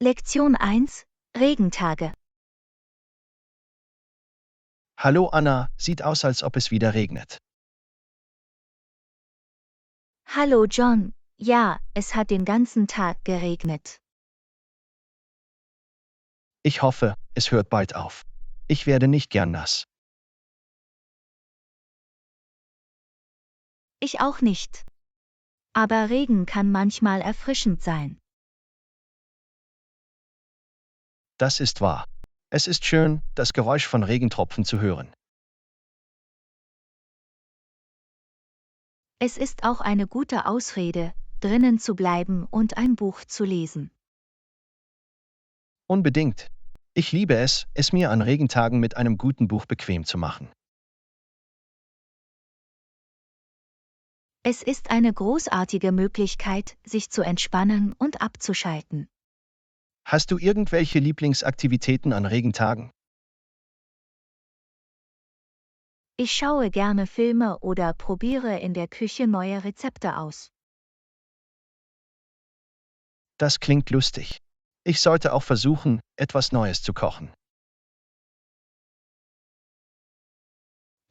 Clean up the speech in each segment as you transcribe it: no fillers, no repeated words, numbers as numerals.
Lektion 1: Regentage. Hallo Anna, sieht aus, als ob es wieder regnet. Hallo John, ja, es hat den ganzen Tag geregnet. Ich hoffe, es hört bald auf. Ich werde nicht gern nass. Ich auch nicht. Aber Regen kann manchmal erfrischend sein. Das ist wahr. Es ist schön, das Geräusch von Regentropfen zu hören. Es ist auch eine gute Ausrede, drinnen zu bleiben und ein Buch zu lesen. Unbedingt. Ich liebe es mir an Regentagen mit einem guten Buch bequem zu machen. Es ist eine großartige Möglichkeit, sich zu entspannen und abzuschalten. Hast du irgendwelche Lieblingsaktivitäten an Regentagen? Ich schaue gerne Filme oder probiere in der Küche neue Rezepte aus. Das klingt lustig. Ich sollte auch versuchen, etwas Neues zu kochen.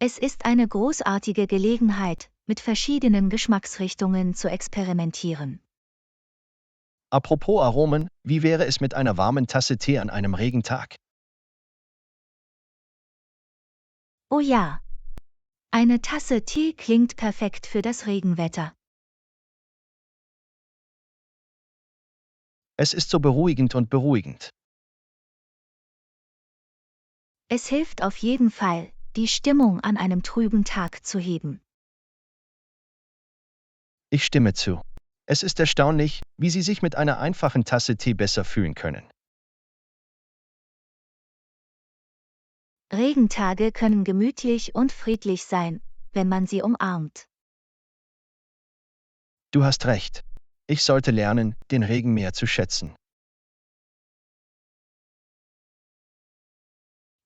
Es ist eine großartige Gelegenheit, mit verschiedenen Geschmacksrichtungen zu experimentieren. Apropos Aromen, wie wäre es mit einer warmen Tasse Tee an einem Regentag? Oh ja, eine Tasse Tee klingt perfekt für das Regenwetter. Es ist so beruhigend und beruhigend. Es hilft auf jeden Fall, die Stimmung an einem trüben Tag zu heben. Ich stimme zu. Es ist erstaunlich, wie Sie sich mit einer einfachen Tasse Tee besser fühlen können. Regentage können gemütlich und friedlich sein, wenn man sie umarmt. Du hast recht. Ich sollte lernen, den Regen mehr zu schätzen.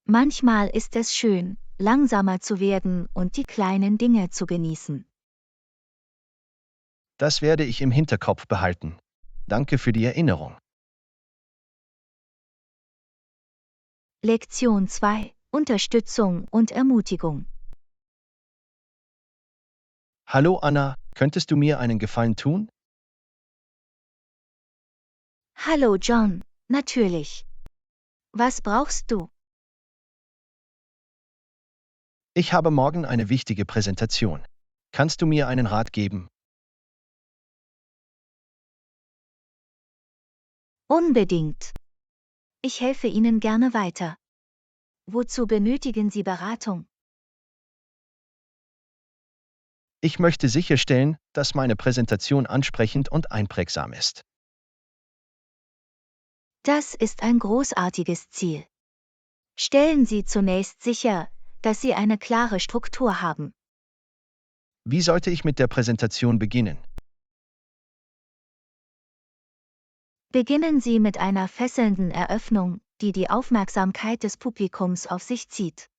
Manchmal ist es schön, langsamer zu werden und die kleinen Dinge zu genießen. Das werde ich im Hinterkopf behalten. Danke für die Erinnerung. Lektion 2: Unterstützung und Ermutigung. Hallo Anna, könntest du mir einen Gefallen tun? Hallo John, natürlich. Was brauchst du? Ich habe morgen eine wichtige Präsentation. Kannst du mir einen Rat geben? Unbedingt. Ich helfe Ihnen gerne weiter. Wozu benötigen Sie Beratung? Ich möchte sicherstellen, dass meine Präsentation ansprechend und einprägsam ist. Das ist ein großartiges Ziel. Stellen Sie zunächst sicher, dass Sie eine klare Struktur haben. Wie sollte ich mit der Präsentation beginnen? Beginnen Sie mit einer fesselnden Eröffnung, die die Aufmerksamkeit des Publikums auf sich zieht.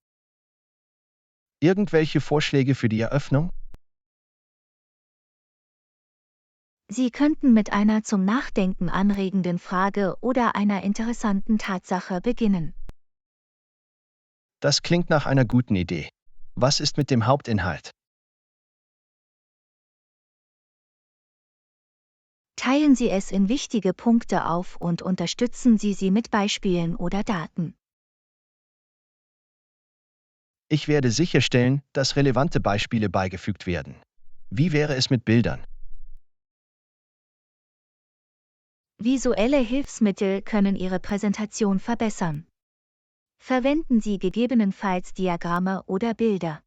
Irgendwelche Vorschläge für die Eröffnung? Sie könnten mit einer zum Nachdenken anregenden Frage oder einer interessanten Tatsache beginnen. Das klingt nach einer guten Idee. Was ist mit dem Hauptinhalt? Teilen Sie es in wichtige Punkte auf und unterstützen Sie sie mit Beispielen oder Daten. Ich werde sicherstellen, dass relevante Beispiele beigefügt werden. Wie wäre es mit Bildern? Visuelle Hilfsmittel können Ihre Präsentation verbessern. Verwenden Sie gegebenenfalls Diagramme oder Bilder.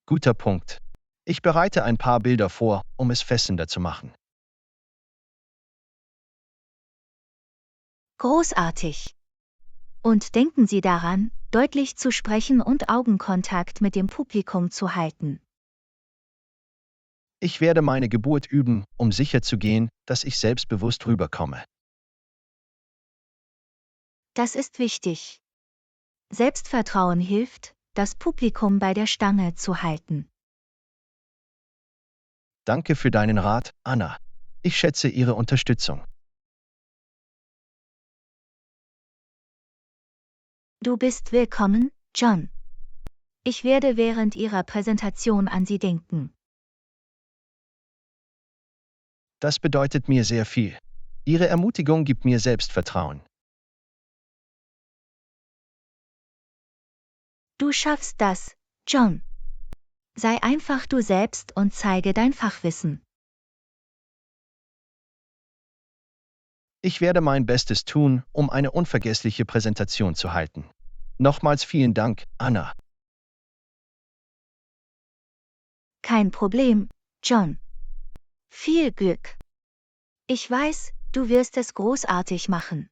Guter Punkt. Ich bereite ein paar Bilder vor, um es fesselnder zu machen. Großartig! Und denken Sie daran, deutlich zu sprechen und Augenkontakt mit dem Publikum zu halten. Ich werde meine Geburt üben, um sicherzugehen, dass ich selbstbewusst rüberkomme. Das ist wichtig. Selbstvertrauen hilft, das Publikum bei der Stange zu halten. Danke für deinen Rat, Anna. Ich schätze Ihre Unterstützung. Du bist willkommen, John. Ich werde während Ihrer Präsentation an Sie denken. Das bedeutet mir sehr viel. Ihre Ermutigung gibt mir Selbstvertrauen. Du schaffst das, John. Sei einfach du selbst und zeige dein Fachwissen. Ich werde mein Bestes tun, um eine unvergessliche Präsentation zu halten. Nochmals vielen Dank, Anna. Kein Problem, John. Viel Glück. Ich weiß, du wirst es großartig machen.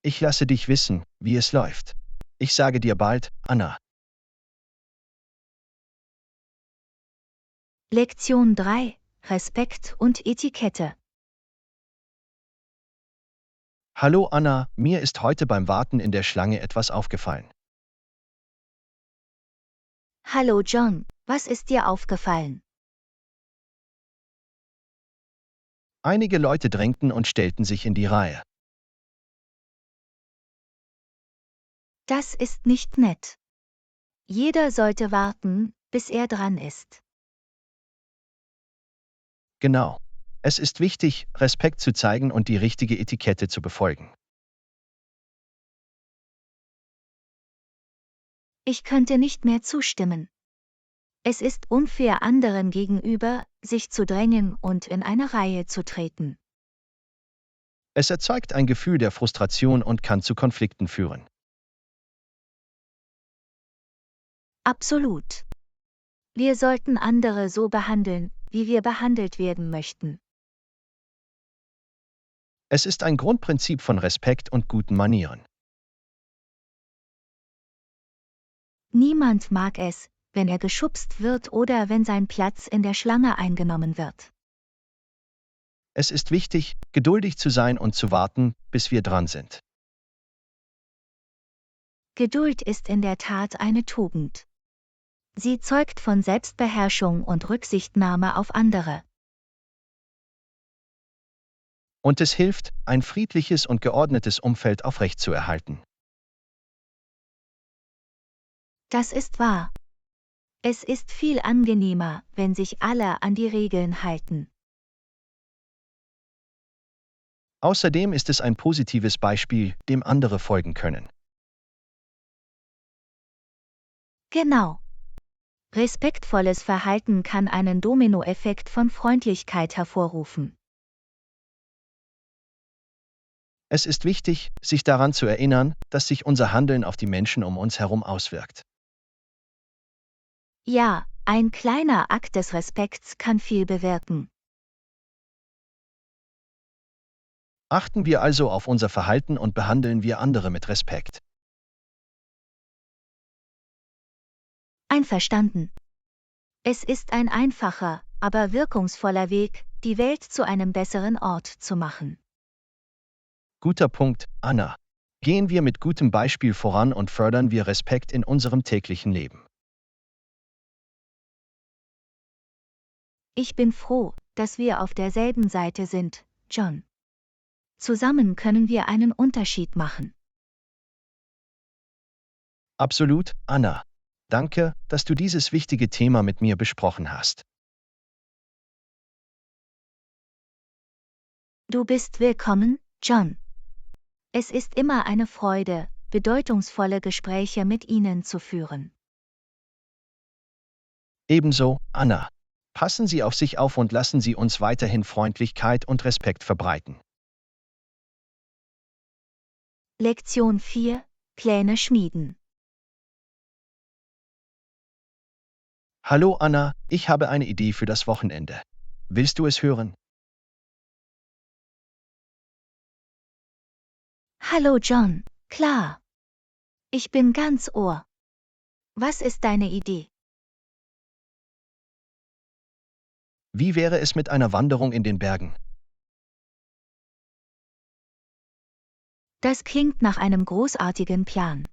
Ich lasse dich wissen, wie es läuft. Ich sage dir bald, Anna. Lektion 3: Respekt und Etikette. Hallo Anna, mir ist heute beim Warten in der Schlange etwas aufgefallen. Hallo John, was ist dir aufgefallen? Einige Leute drängten und stellten sich in die Reihe. Das ist nicht nett. Jeder sollte warten, bis er dran ist. Genau. Es ist wichtig, Respekt zu zeigen und die richtige Etikette zu befolgen. Ich könnte nicht mehr zustimmen. Es ist unfair anderen gegenüber, sich zu drängen und in eine Reihe zu treten. Es erzeugt ein Gefühl der Frustration und kann zu Konflikten führen. Absolut. Wir sollten andere so behandeln, wie wir behandelt werden möchten. Es ist ein Grundprinzip von Respekt und guten Manieren. Niemand mag es, wenn er geschubst wird oder wenn sein Platz in der Schlange eingenommen wird. Es ist wichtig, geduldig zu sein und zu warten, bis wir dran sind. Geduld ist in der Tat eine Tugend. Sie zeugt von Selbstbeherrschung und Rücksichtnahme auf andere. Und es hilft, ein friedliches und geordnetes Umfeld aufrechtzuerhalten. Das ist wahr. Es ist viel angenehmer, wenn sich alle an die Regeln halten. Außerdem ist es ein positives Beispiel, dem andere folgen können. Genau. Respektvolles Verhalten kann einen Dominoeffekt von Freundlichkeit hervorrufen. Es ist wichtig, sich daran zu erinnern, dass sich unser Handeln auf die Menschen um uns herum auswirkt. Ja, ein kleiner Akt des Respekts kann viel bewirken. Achten wir also auf unser Verhalten und behandeln wir andere mit Respekt. Einverstanden. Es ist ein einfacher, aber wirkungsvoller Weg, die Welt zu einem besseren Ort zu machen. Guter Punkt, Anna. Gehen wir mit gutem Beispiel voran und fördern wir Respekt in unserem täglichen Leben. Ich bin froh, dass wir auf derselben Seite sind, John. Zusammen können wir einen Unterschied machen. Absolut, Anna. Danke, dass du dieses wichtige Thema mit mir besprochen hast. Du bist willkommen, John. Es ist immer eine Freude, bedeutungsvolle Gespräche mit Ihnen zu führen. Ebenso, Anna. Passen Sie auf sich auf und lassen Sie uns weiterhin Freundlichkeit und Respekt verbreiten. Lektion 4: Pläne schmieden. Hallo Anna, ich habe eine Idee für das Wochenende. Willst du es hören? Hallo John, klar. Ich bin ganz Ohr. Was ist deine Idee? Wie wäre es mit einer Wanderung in den Bergen? Das klingt nach einem großartigen Plan.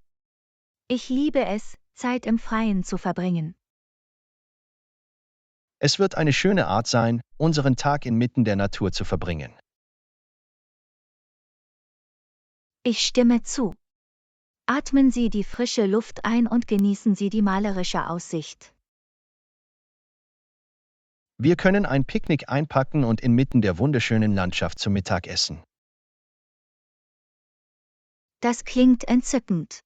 Ich liebe es, Zeit im Freien zu verbringen. Es wird eine schöne Art sein, unseren Tag inmitten der Natur zu verbringen. Ich stimme zu. Atmen Sie die frische Luft ein und genießen Sie die malerische Aussicht. Wir können ein Picknick einpacken und inmitten der wunderschönen Landschaft zum Mittag essen. Das klingt entzückend.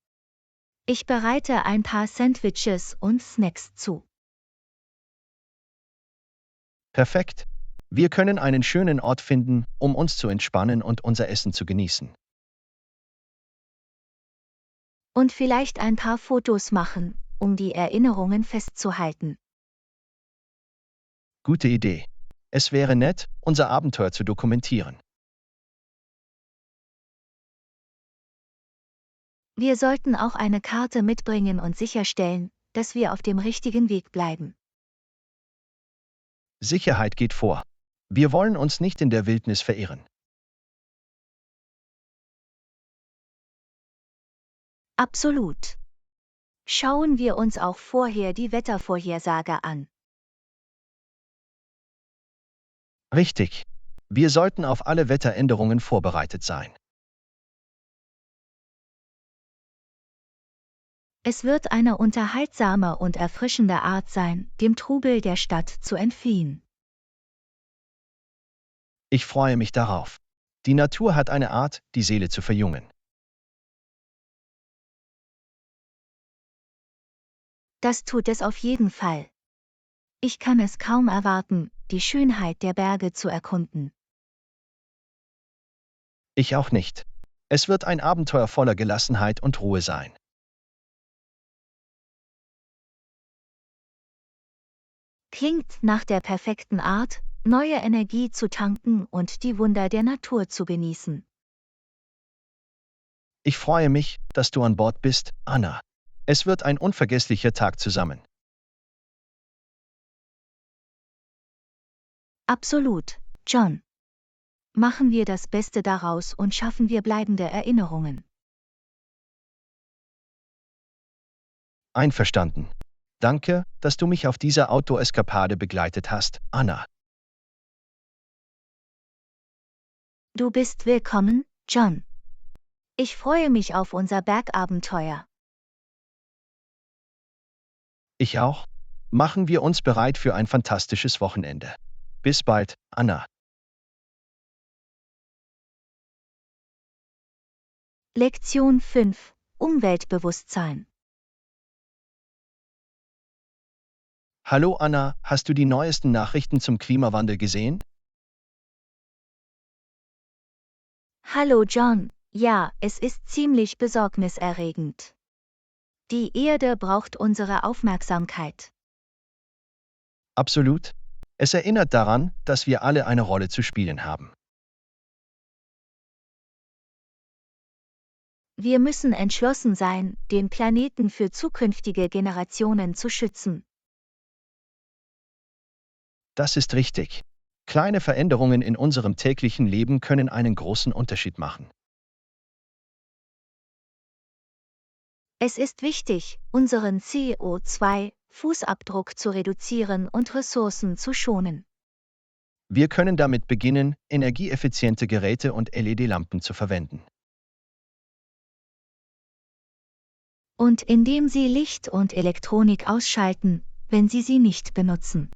Ich bereite ein paar Sandwiches und Snacks zu. Perfekt. Wir können einen schönen Ort finden, um uns zu entspannen und unser Essen zu genießen. Und vielleicht ein paar Fotos machen, um die Erinnerungen festzuhalten. Gute Idee. Es wäre nett, unser Abenteuer zu dokumentieren. Wir sollten auch eine Karte mitbringen und sicherstellen, dass wir auf dem richtigen Weg bleiben. Sicherheit geht vor. Wir wollen uns nicht in der Wildnis verirren. Absolut. Schauen wir uns auch vorher die Wettervorhersage an. Richtig. Wir sollten auf alle Wetteränderungen vorbereitet sein. Es wird eine unterhaltsame und erfrischende Art sein, dem Trubel der Stadt zu entfliehen. Ich freue mich darauf. Die Natur hat eine Art, die Seele zu verjüngen. Das tut es auf jeden Fall. Ich kann es kaum erwarten, die Schönheit der Berge zu erkunden. Ich auch nicht. Es wird ein Abenteuer voller Gelassenheit und Ruhe sein. Klingt nach der perfekten Art, neue Energie zu tanken und die Wunder der Natur zu genießen. Ich freue mich, dass du an Bord bist, Anna. Es wird ein unvergesslicher Tag zusammen. Absolut, John. Machen wir das Beste daraus und schaffen wir bleibende Erinnerungen. Einverstanden. Danke, dass du mich auf dieser Outdoor-Eskapade begleitet hast, Anna. Du bist willkommen, John. Ich freue mich auf unser Bergabenteuer. Ich auch. Machen wir uns bereit für ein fantastisches Wochenende. Bis bald, Anna. Lektion 5: Umweltbewusstsein. Hallo Anna, hast du die neuesten Nachrichten zum Klimawandel gesehen? Hallo John, ja, es ist ziemlich besorgniserregend. Die Erde braucht unsere Aufmerksamkeit. Absolut. Es erinnert daran, dass wir alle eine Rolle zu spielen haben. Wir müssen entschlossen sein, den Planeten für zukünftige Generationen zu schützen. Das ist richtig. Kleine Veränderungen in unserem täglichen Leben können einen großen Unterschied machen. Es ist wichtig, unseren CO2-Fußabdruck zu reduzieren und Ressourcen zu schonen. Wir können damit beginnen, energieeffiziente Geräte und LED-Lampen zu verwenden. Und indem Sie Licht und Elektronik ausschalten, wenn Sie sie nicht benutzen.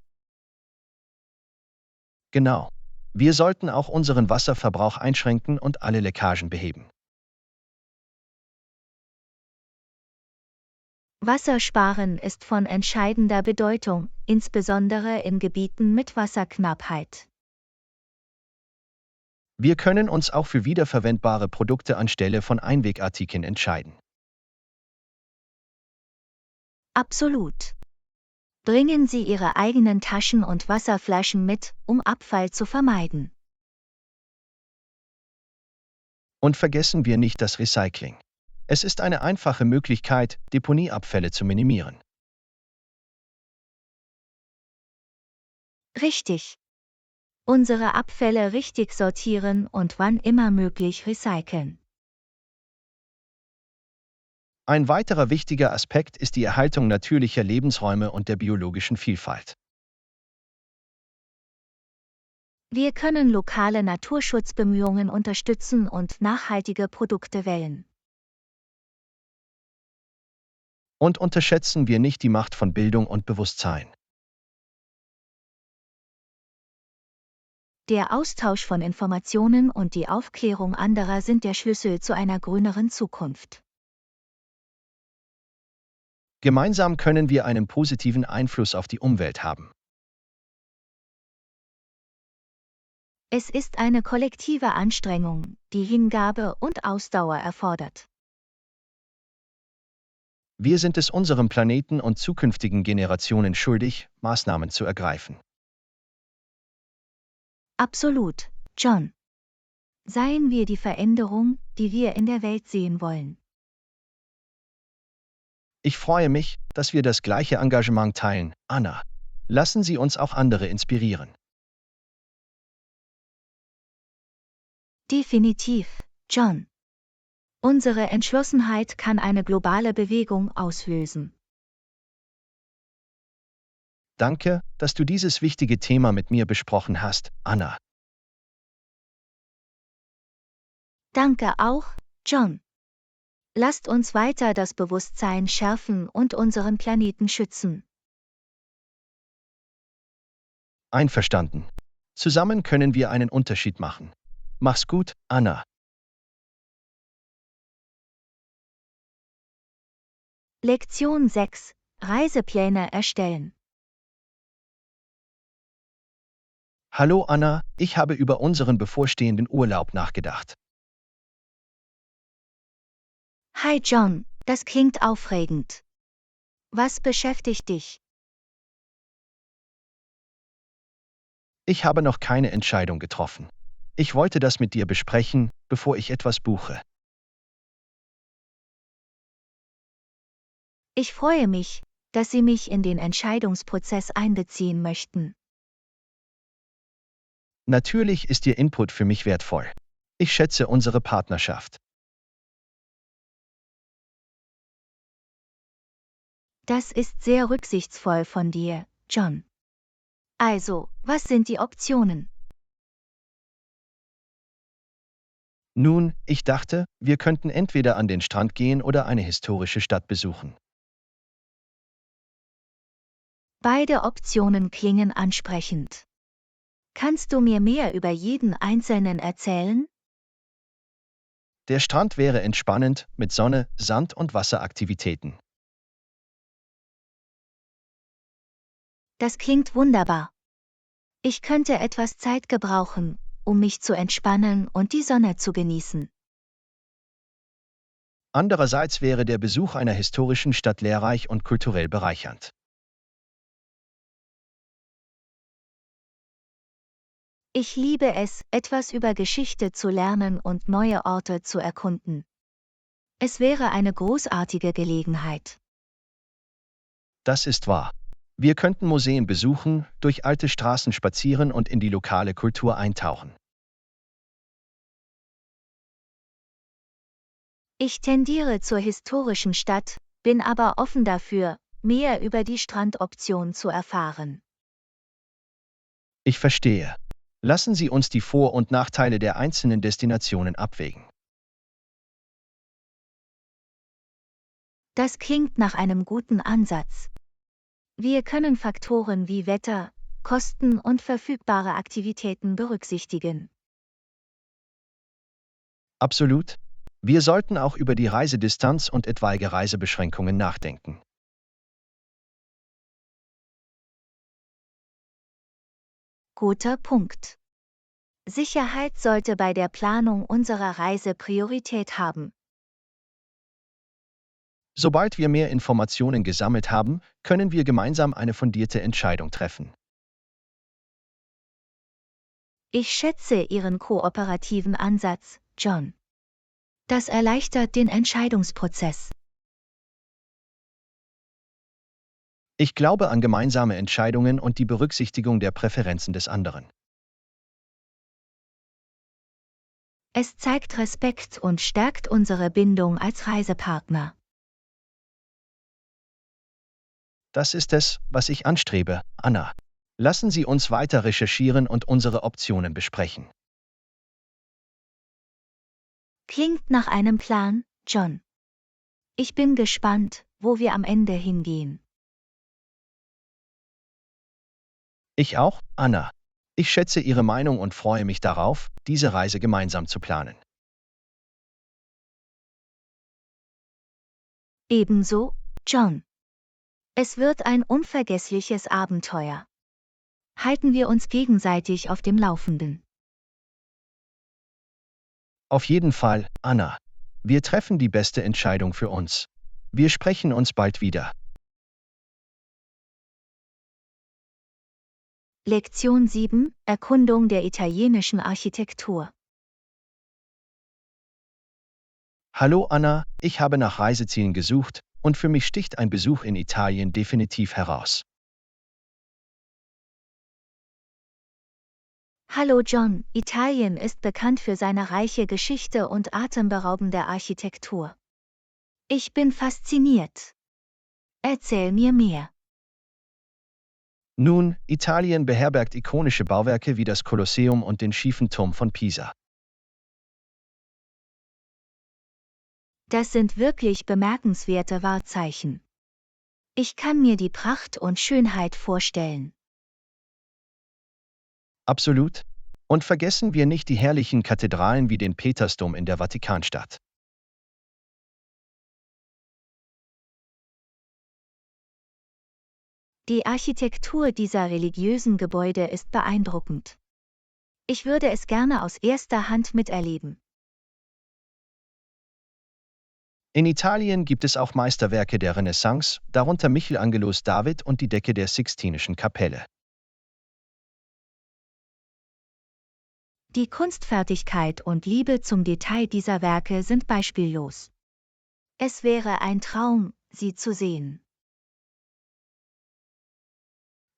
Genau. Wir sollten auch unseren Wasserverbrauch einschränken und alle Leckagen beheben. Wassersparen ist von entscheidender Bedeutung, insbesondere in Gebieten mit Wasserknappheit. Wir können uns auch für wiederverwendbare Produkte anstelle von Einwegartikeln entscheiden. Absolut. Bringen Sie Ihre eigenen Taschen und Wasserflaschen mit, um Abfall zu vermeiden. Und vergessen wir nicht das Recycling. Es ist eine einfache Möglichkeit, Deponieabfälle zu minimieren. Richtig. Unsere Abfälle richtig sortieren und wann immer möglich recyceln. Ein weiterer wichtiger Aspekt ist die Erhaltung natürlicher Lebensräume und der biologischen Vielfalt. Wir können lokale Naturschutzbemühungen unterstützen und nachhaltige Produkte wählen. Und unterschätzen wir nicht die Macht von Bildung und Bewusstsein. Der Austausch von Informationen und die Aufklärung anderer sind der Schlüssel zu einer grüneren Zukunft. Gemeinsam können wir einen positiven Einfluss auf die Umwelt haben. Es ist eine kollektive Anstrengung, die Hingabe und Ausdauer erfordert. Wir sind es unserem Planeten und zukünftigen Generationen schuldig, Maßnahmen zu ergreifen. Absolut, John. Seien wir die Veränderung, die wir in der Welt sehen wollen. Ich freue mich, dass wir das gleiche Engagement teilen, Anna. Lassen Sie uns auch andere inspirieren. Definitiv, John. Unsere Entschlossenheit kann eine globale Bewegung auslösen. Danke, dass du dieses wichtige Thema mit mir besprochen hast, Anna. Danke auch, John. Lasst uns weiter das Bewusstsein schärfen und unseren Planeten schützen. Einverstanden. Zusammen können wir einen Unterschied machen. Mach's gut, Anna. Lektion 6: Reisepläne erstellen. Hallo Anna, ich habe über unseren bevorstehenden Urlaub nachgedacht. Hi John, das klingt aufregend. Was beschäftigt dich? Ich habe noch keine Entscheidung getroffen. Ich wollte das mit dir besprechen, bevor ich etwas buche. Ich freue mich, dass Sie mich in den Entscheidungsprozess einbeziehen möchten. Natürlich ist Ihr Input für mich wertvoll. Ich schätze unsere Partnerschaft. Das ist sehr rücksichtsvoll von dir, John. Also, was sind die Optionen? Nun, ich dachte, wir könnten entweder an den Strand gehen oder eine historische Stadt besuchen. Beide Optionen klingen ansprechend. Kannst du mir mehr über jeden einzelnen erzählen? Der Strand wäre entspannend, mit Sonne, Sand und Wasseraktivitäten. Das klingt wunderbar. Ich könnte etwas Zeit gebrauchen, um mich zu entspannen und die Sonne zu genießen. Andererseits wäre der Besuch einer historischen Stadt lehrreich und kulturell bereichernd. Ich liebe es, etwas über Geschichte zu lernen und neue Orte zu erkunden. Es wäre eine großartige Gelegenheit. Das ist wahr. Wir könnten Museen besuchen, durch alte Straßen spazieren und in die lokale Kultur eintauchen. Ich tendiere zur historischen Stadt, bin aber offen dafür, mehr über die Strandoption zu erfahren. Ich verstehe. Lassen Sie uns die Vor- und Nachteile der einzelnen Destinationen abwägen. Das klingt nach einem guten Ansatz. Wir können Faktoren wie Wetter, Kosten und verfügbare Aktivitäten berücksichtigen. Absolut. Wir sollten auch über die Reisedistanz und etwaige Reisebeschränkungen nachdenken. Guter Punkt. Sicherheit sollte bei der Planung unserer Reise Priorität haben. Sobald wir mehr Informationen gesammelt haben, können wir gemeinsam eine fundierte Entscheidung treffen. Ich schätze Ihren kooperativen Ansatz, John. Das erleichtert den Entscheidungsprozess. Ich glaube an gemeinsame Entscheidungen und die Berücksichtigung der Präferenzen des anderen. Es zeigt Respekt und stärkt unsere Bindung als Reisepartner. Das ist es, was ich anstrebe, Anna. Lassen Sie uns weiter recherchieren und unsere Optionen besprechen. Klingt nach einem Plan, John. Ich bin gespannt, wo wir am Ende hingehen. Ich auch, Anna. Ich schätze Ihre Meinung und freue mich darauf, diese Reise gemeinsam zu planen. Ebenso, John. Es wird ein unvergessliches Abenteuer. Halten wir uns gegenseitig auf dem Laufenden. Auf jeden Fall, Anna. Wir treffen die beste Entscheidung für uns. Wir sprechen uns bald wieder. Lektion 7: Erkundung der italienischen Architektur. Hallo Anna, ich habe nach Reisezielen gesucht und für mich sticht ein Besuch in Italien definitiv heraus. Hallo John, Italien ist bekannt für seine reiche Geschichte und atemberaubende Architektur. Ich bin fasziniert. Erzähl mir mehr. Nun, Italien beherbergt ikonische Bauwerke wie das Kolosseum und den schiefen Turm von Pisa. Das sind wirklich bemerkenswerte Wahrzeichen. Ich kann mir die Pracht und Schönheit vorstellen. Absolut. Und vergessen wir nicht die herrlichen Kathedralen wie den Petersdom in der Vatikanstadt. Die Architektur dieser religiösen Gebäude ist beeindruckend. Ich würde es gerne aus erster Hand miterleben. In Italien gibt es auch Meisterwerke der Renaissance, darunter Michelangelos David und die Decke der Sixtinischen Kapelle. Die Kunstfertigkeit und Liebe zum Detail dieser Werke sind beispiellos. Es wäre ein Traum, sie zu sehen.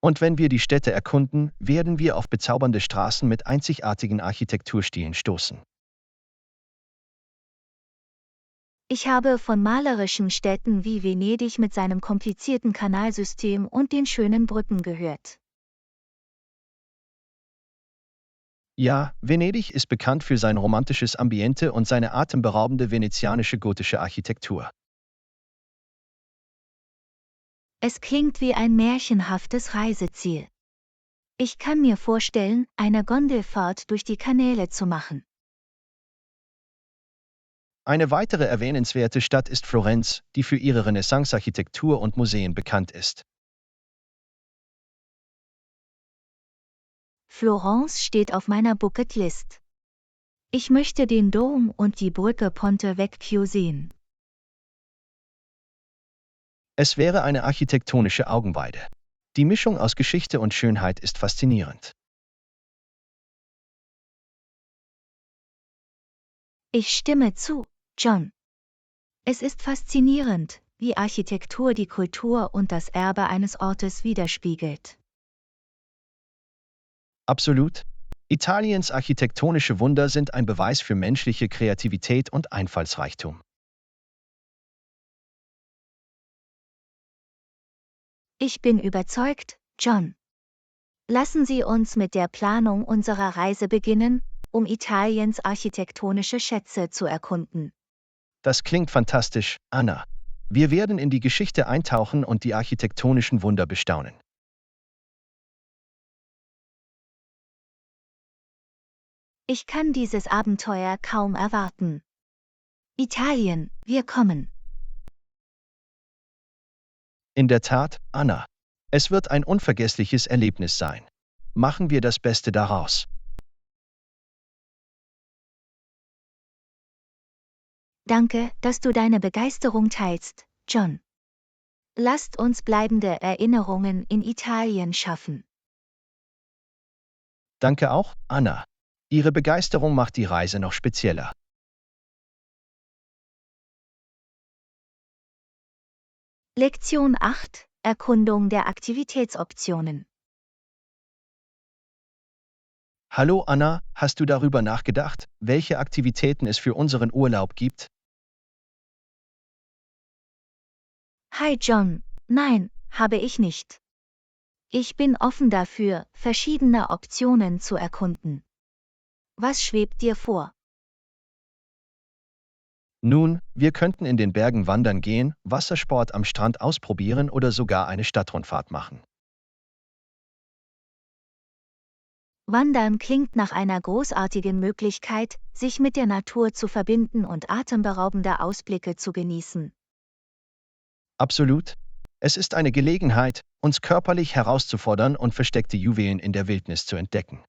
Und wenn wir die Städte erkunden, werden wir auf bezaubernde Straßen mit einzigartigen Architekturstilen stoßen. Ich habe von malerischen Städten wie Venedig mit seinem komplizierten Kanalsystem und den schönen Brücken gehört. Ja, Venedig ist bekannt für sein romantisches Ambiente und seine atemberaubende venezianische gotische Architektur. Es klingt wie ein märchenhaftes Reiseziel. Ich kann mir vorstellen, eine Gondelfahrt durch die Kanäle zu machen. Eine weitere erwähnenswerte Stadt ist Florenz, die für ihre Renaissance-Architektur und Museen bekannt ist. Florence steht auf meiner Bucketlist. Ich möchte den Dom und die Brücke Ponte Vecchio sehen. Es wäre eine architektonische Augenweide. Die Mischung aus Geschichte und Schönheit ist faszinierend. Ich stimme zu, John. Es ist faszinierend, wie Architektur die Kultur und das Erbe eines Ortes widerspiegelt. Absolut. Italiens architektonische Wunder sind ein Beweis für menschliche Kreativität und Einfallsreichtum. Ich bin überzeugt, John. Lassen Sie uns mit der Planung unserer Reise beginnen, um Italiens architektonische Schätze zu erkunden. Das klingt fantastisch, Anna. Wir werden in die Geschichte eintauchen und die architektonischen Wunder bestaunen. Ich kann dieses Abenteuer kaum erwarten. Italien, wir kommen. In der Tat, Anna. Es wird ein unvergessliches Erlebnis sein. Machen wir das Beste daraus. Danke, dass du deine Begeisterung teilst, John. Lasst uns bleibende Erinnerungen in Italien schaffen. Danke auch, Anna. Ihre Begeisterung macht die Reise noch spezieller. Lektion 8: Erkundung der Aktivitätsoptionen. Hallo Anna, hast du darüber nachgedacht, welche Aktivitäten es für unseren Urlaub gibt? Hi John, nein, habe ich nicht. Ich bin offen dafür, verschiedene Optionen zu erkunden. Was schwebt dir vor? Nun, wir könnten in den Bergen wandern gehen, Wassersport am Strand ausprobieren oder sogar eine Stadtrundfahrt machen. Wandern klingt nach einer großartigen Möglichkeit, sich mit der Natur zu verbinden und atemberaubende Ausblicke zu genießen. Absolut. Es ist eine Gelegenheit, uns körperlich herauszufordern und versteckte Juwelen in der Wildnis zu entdecken.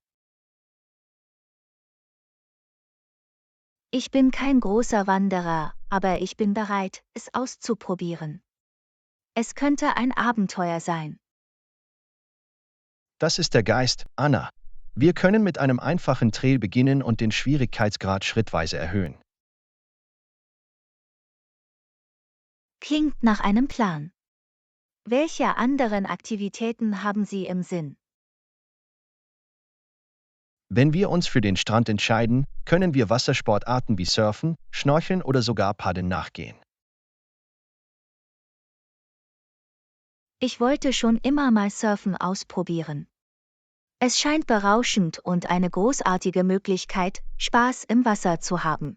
Ich bin kein großer Wanderer, aber ich bin bereit, es auszuprobieren. Es könnte ein Abenteuer sein. Das ist der Geist, Anna. Wir können mit einem einfachen Trail beginnen und den Schwierigkeitsgrad schrittweise erhöhen. Klingt nach einem Plan. Welche anderen Aktivitäten haben Sie im Sinn? Wenn wir uns für den Strand entscheiden, können wir Wassersportarten wie Surfen, Schnorcheln oder sogar Paddeln nachgehen. Ich wollte schon immer mal Surfen ausprobieren. Es scheint berauschend und eine großartige Möglichkeit, Spaß im Wasser zu haben.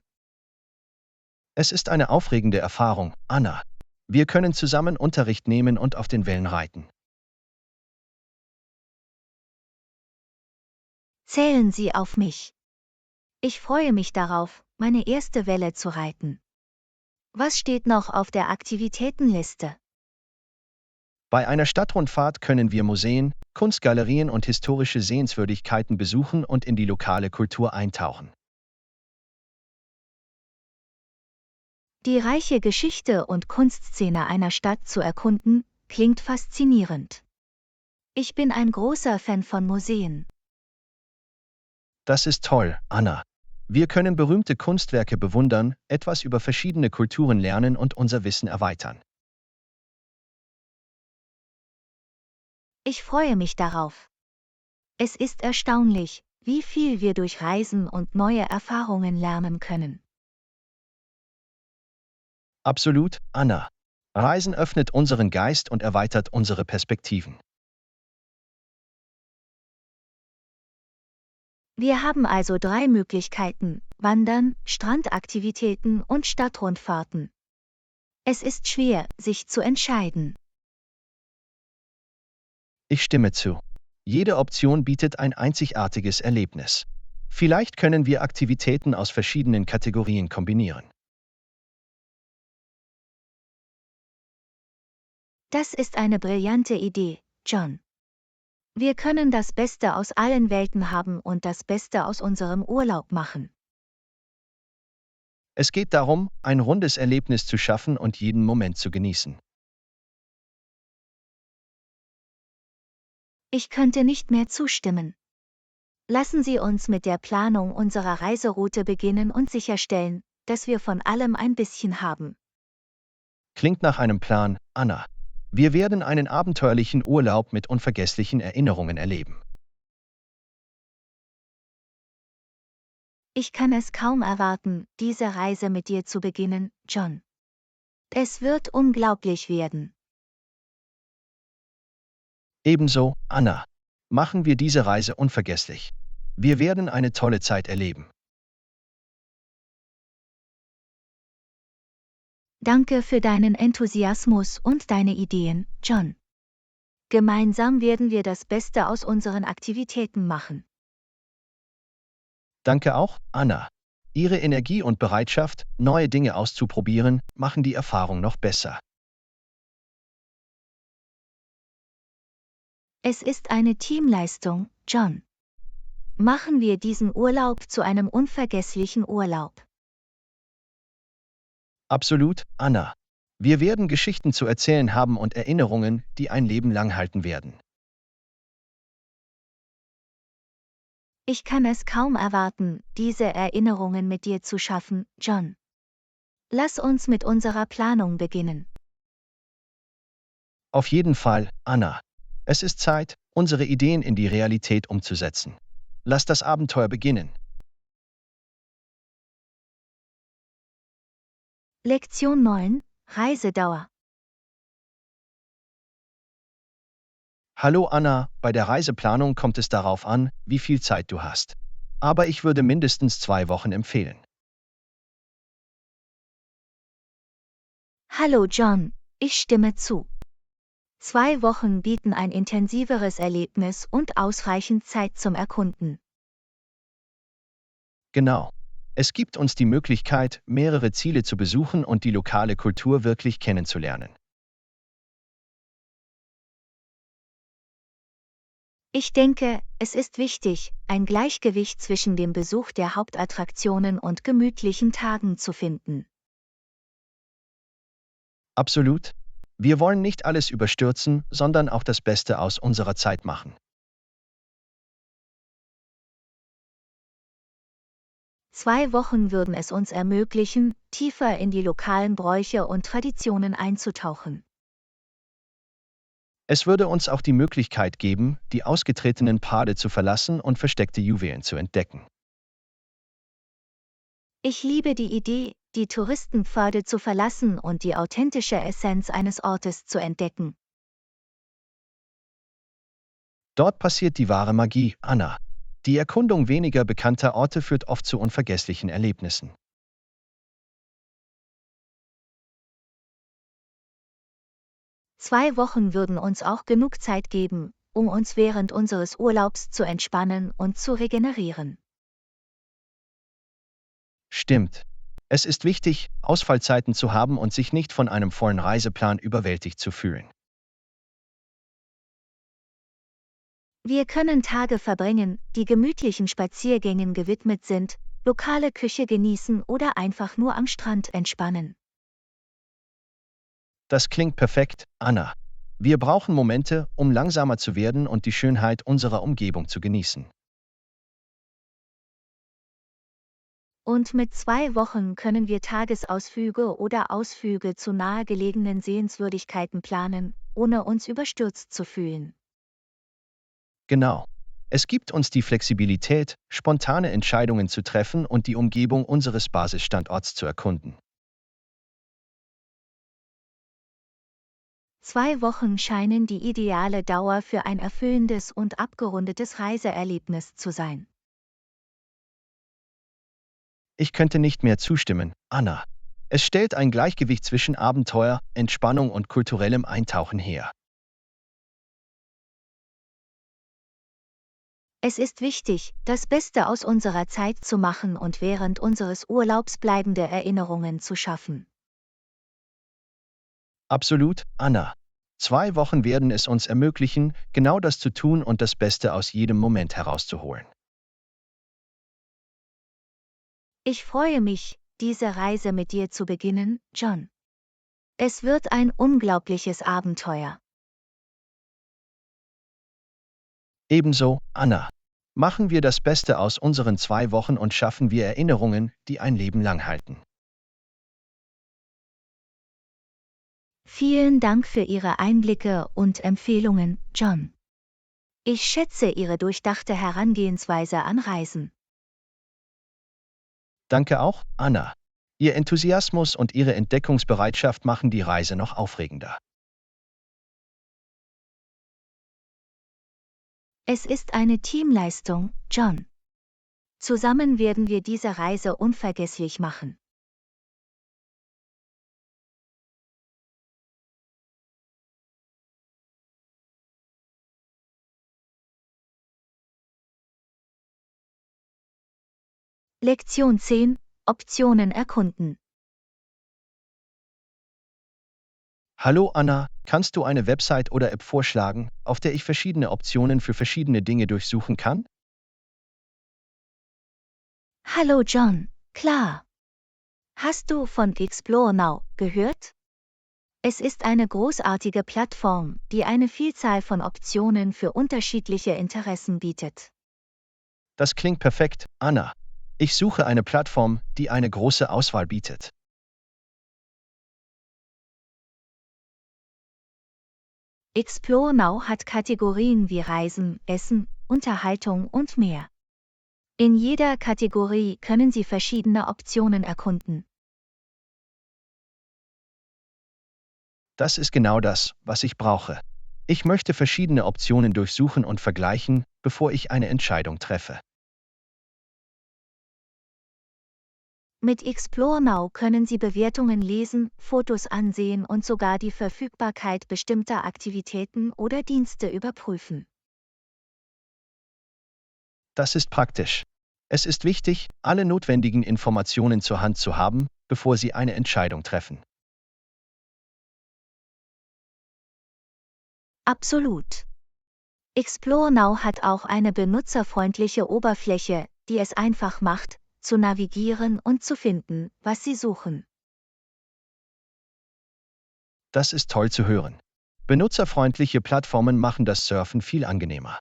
Es ist eine aufregende Erfahrung, Anna. Wir können zusammen Unterricht nehmen und auf den Wellen reiten. Zählen Sie auf mich. Ich freue mich darauf, meine erste Welle zu reiten. Was steht noch auf der Aktivitätenliste? Bei einer Stadtrundfahrt können wir Museen, Kunstgalerien und historische Sehenswürdigkeiten besuchen und in die lokale Kultur eintauchen. Die reiche Geschichte und Kunstszene einer Stadt zu erkunden, klingt faszinierend. Ich bin ein großer Fan von Museen. Das ist toll, Anna. Wir können berühmte Kunstwerke bewundern, etwas über verschiedene Kulturen lernen und unser Wissen erweitern. Ich freue mich darauf. Es ist erstaunlich, wie viel wir durch Reisen und neue Erfahrungen lernen können. Absolut, Anna. Reisen öffnet unseren Geist und erweitert unsere Perspektiven. Wir haben also 3 Möglichkeiten: Wandern, Strandaktivitäten und Stadtrundfahrten. Es ist schwer, sich zu entscheiden. Ich stimme zu. Jede Option bietet ein einzigartiges Erlebnis. Vielleicht können wir Aktivitäten aus verschiedenen Kategorien kombinieren. Das ist eine brillante Idee, John. Wir können das Beste aus allen Welten haben und das Beste aus unserem Urlaub machen. Es geht darum, ein rundes Erlebnis zu schaffen und jeden Moment zu genießen. Ich könnte nicht mehr zustimmen. Lassen Sie uns mit der Planung unserer Reiseroute beginnen und sicherstellen, dass wir von allem ein bisschen haben. Klingt nach einem Plan, Anna. Wir werden einen abenteuerlichen Urlaub mit unvergesslichen Erinnerungen erleben. Ich kann es kaum erwarten, diese Reise mit dir zu beginnen, John. Es wird unglaublich werden. Ebenso, Anna. Machen wir diese Reise unvergesslich. Wir werden eine tolle Zeit erleben. Danke für deinen Enthusiasmus und deine Ideen, John. Gemeinsam werden wir das Beste aus unseren Aktivitäten machen. Danke auch, Anna. Ihre Energie und Bereitschaft, neue Dinge auszuprobieren, machen die Erfahrung noch besser. Es ist eine Teamleistung, John. Machen wir diesen Urlaub zu einem unvergesslichen Urlaub. Absolut, Anna. Wir werden Geschichten zu erzählen haben und Erinnerungen, die ein Leben lang halten werden. Ich kann es kaum erwarten, diese Erinnerungen mit dir zu schaffen, John. Lass uns mit unserer Planung beginnen. Auf jeden Fall, Anna. Es ist Zeit, unsere Ideen in die Realität umzusetzen. Lass das Abenteuer beginnen. Lektion 9: Reisedauer. Hallo Anna, bei der Reiseplanung kommt es darauf an, wie viel Zeit du hast. Aber ich würde mindestens 2 Wochen empfehlen. Hallo John, ich stimme zu. 2 Wochen bieten ein intensiveres Erlebnis und ausreichend Zeit zum Erkunden. Genau. Es gibt uns die Möglichkeit, mehrere Ziele zu besuchen und die lokale Kultur wirklich kennenzulernen. Ich denke, es ist wichtig, ein Gleichgewicht zwischen dem Besuch der Hauptattraktionen und gemütlichen Tagen zu finden. Absolut. Wir wollen nicht alles überstürzen, sondern auch das Beste aus unserer Zeit machen. 2 Wochen würden es uns ermöglichen, tiefer in die lokalen Bräuche und Traditionen einzutauchen. Es würde uns auch die Möglichkeit geben, die ausgetretenen Pfade zu verlassen und versteckte Juwelen zu entdecken. Ich liebe die Idee, die Touristenpfade zu verlassen und die authentische Essenz eines Ortes zu entdecken. Dort passiert die wahre Magie, Anna. Die Erkundung weniger bekannter Orte führt oft zu unvergesslichen Erlebnissen. 2 Wochen würden uns auch genug Zeit geben, um uns während unseres Urlaubs zu entspannen und zu regenerieren. Stimmt. Es ist wichtig, Ausfallzeiten zu haben und sich nicht von einem vollen Reiseplan überwältigt zu fühlen. Wir können Tage verbringen, die gemütlichen Spaziergängen gewidmet sind, lokale Küche genießen oder einfach nur am Strand entspannen. Das klingt perfekt, Anna. Wir brauchen Momente, um langsamer zu werden und die Schönheit unserer Umgebung zu genießen. Und mit 2 Wochen können wir Tagesausflüge oder Ausflüge zu nahegelegenen Sehenswürdigkeiten planen, ohne uns überstürzt zu fühlen. Genau. Es gibt uns die Flexibilität, spontane Entscheidungen zu treffen und die Umgebung unseres Basisstandorts zu erkunden. 2 Wochen scheinen die ideale Dauer für ein erfüllendes und abgerundetes Reiseerlebnis zu sein. Ich könnte nicht mehr zustimmen, Anna. Es stellt ein Gleichgewicht zwischen Abenteuer, Entspannung und kulturellem Eintauchen her. Es ist wichtig, das Beste aus unserer Zeit zu machen und während unseres Urlaubs bleibende Erinnerungen zu schaffen. Absolut, Anna. 2 Wochen werden es uns ermöglichen, genau das zu tun und das Beste aus jedem Moment herauszuholen. Ich freue mich, diese Reise mit dir zu beginnen, John. Es wird ein unglaubliches Abenteuer. Ebenso, Anna. Machen wir das Beste aus unseren 2 Wochen und schaffen wir Erinnerungen, die ein Leben lang halten. Vielen Dank für Ihre Einblicke und Empfehlungen, John. Ich schätze Ihre durchdachte Herangehensweise an Reisen. Danke auch, Anna. Ihr Enthusiasmus und Ihre Entdeckungsbereitschaft machen die Reise noch aufregender. Es ist eine Teamleistung, John. Zusammen werden wir diese Reise unvergesslich machen. Lektion 10: Optionen erkunden. Hallo Anna, kannst du eine Website oder App vorschlagen, auf der ich verschiedene Optionen für verschiedene Dinge durchsuchen kann? Hallo John, klar. Hast du von Explore Now gehört? Es ist eine großartige Plattform, die eine Vielzahl von Optionen für unterschiedliche Interessen bietet. Das klingt perfekt, Anna. Ich suche eine Plattform, die eine große Auswahl bietet. Explore Now hat Kategorien wie Reisen, Essen, Unterhaltung und mehr. In jeder Kategorie können Sie verschiedene Optionen erkunden. Das ist genau das, was ich brauche. Ich möchte verschiedene Optionen durchsuchen und vergleichen, bevor ich eine Entscheidung treffe. Mit Explore Now können Sie Bewertungen lesen, Fotos ansehen und sogar die Verfügbarkeit bestimmter Aktivitäten oder Dienste überprüfen. Das ist praktisch. Es ist wichtig, alle notwendigen Informationen zur Hand zu haben, bevor Sie eine Entscheidung treffen. Absolut. Explore Now hat auch eine benutzerfreundliche Oberfläche, die es einfach macht, zu navigieren und zu finden, was Sie suchen. Das ist toll zu hören. Benutzerfreundliche Plattformen machen das Surfen viel angenehmer.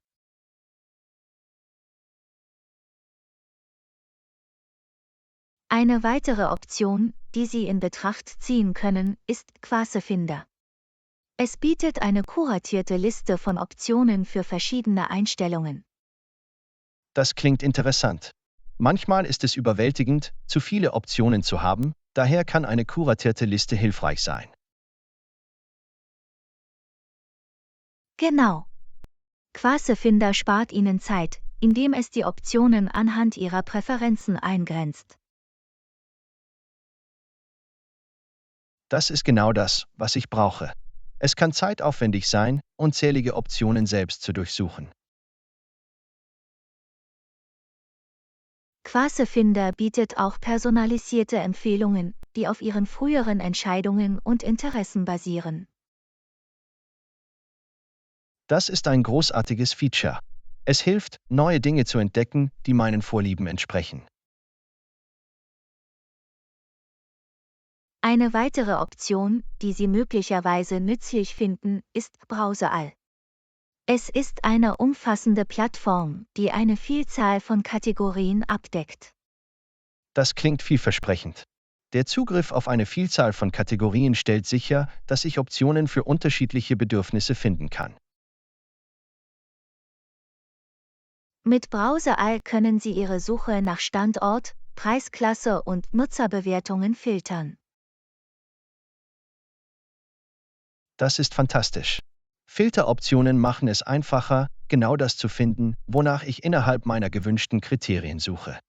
Eine weitere Option, die Sie in Betracht ziehen können, ist Quasefinder. Es bietet eine kuratierte Liste von Optionen für verschiedene Einstellungen. Das klingt interessant. Manchmal ist es überwältigend, zu viele Optionen zu haben, daher kann eine kuratierte Liste hilfreich sein. Genau. Quasefinder spart Ihnen Zeit, indem es die Optionen anhand Ihrer Präferenzen eingrenzt. Das ist genau das, was ich brauche. Es kann zeitaufwendig sein, unzählige Optionen selbst zu durchsuchen. Quasefinder bietet auch personalisierte Empfehlungen, die auf Ihren früheren Entscheidungen und Interessen basieren. Das ist ein großartiges Feature. Es hilft, neue Dinge zu entdecken, die meinen Vorlieben entsprechen. Eine weitere Option, die Sie möglicherweise nützlich finden, ist Browserall. Es ist eine umfassende Plattform, die eine Vielzahl von Kategorien abdeckt. Das klingt vielversprechend. Der Zugriff auf eine Vielzahl von Kategorien stellt sicher, dass ich Optionen für unterschiedliche Bedürfnisse finden kann. Mit Browserall können Sie Ihre Suche nach Standort, Preisklasse und Nutzerbewertungen filtern. Das ist fantastisch. Filteroptionen machen es einfacher, genau das zu finden, wonach ich innerhalb meiner gewünschten Kriterien suche.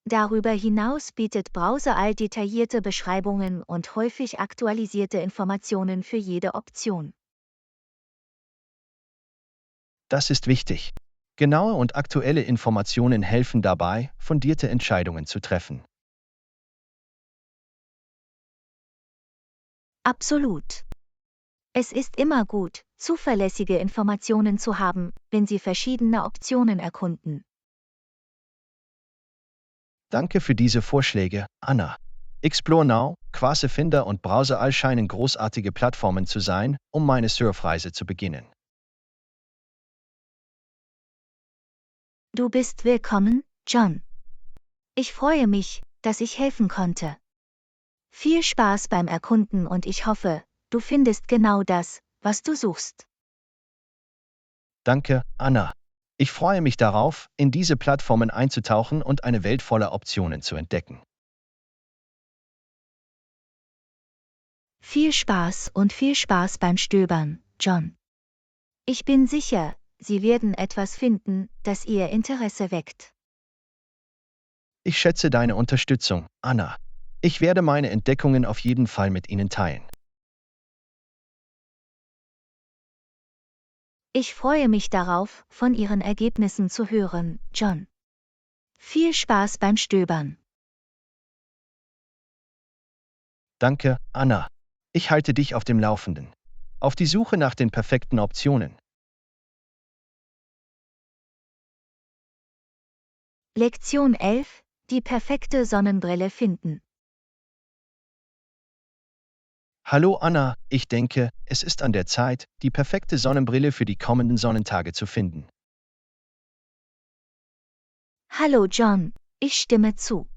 Darüber hinaus bietet Browserall detaillierte Beschreibungen und häufig aktualisierte Informationen für jede Option. Das ist wichtig. Genaue und aktuelle Informationen helfen dabei, fundierte Entscheidungen zu treffen. Absolut. Es ist immer gut, zuverlässige Informationen zu haben, wenn Sie verschiedene Optionen erkunden. Danke für diese Vorschläge, Anna. Explore Now, Quasefinder und Browserall scheinen großartige Plattformen zu sein, um meine Surfreise zu beginnen. Du bist willkommen, John. Ich freue mich, dass ich helfen konnte. Viel Spaß beim Erkunden und ich hoffe, du findest genau das, was du suchst. Danke, Anna. Ich freue mich darauf, in diese Plattformen einzutauchen und eine Welt voller Optionen zu entdecken. Viel Spaß und viel Spaß beim Stöbern, John. Ich bin sicher, Sie werden etwas finden, das Ihr Interesse weckt. Ich schätze deine Unterstützung, Anna. Ich werde meine Entdeckungen auf jeden Fall mit Ihnen teilen. Ich freue mich darauf, von Ihren Ergebnissen zu hören, John. Viel Spaß beim Stöbern. Danke, Anna. Ich halte dich auf dem Laufenden. Auf die Suche nach den perfekten Optionen. Lektion 11: Die perfekte Sonnenbrille finden. Hallo Anna, ich denke, es ist an der Zeit, die perfekte Sonnenbrille für die kommenden Sonnentage zu finden. Hallo John, ich stimme zu.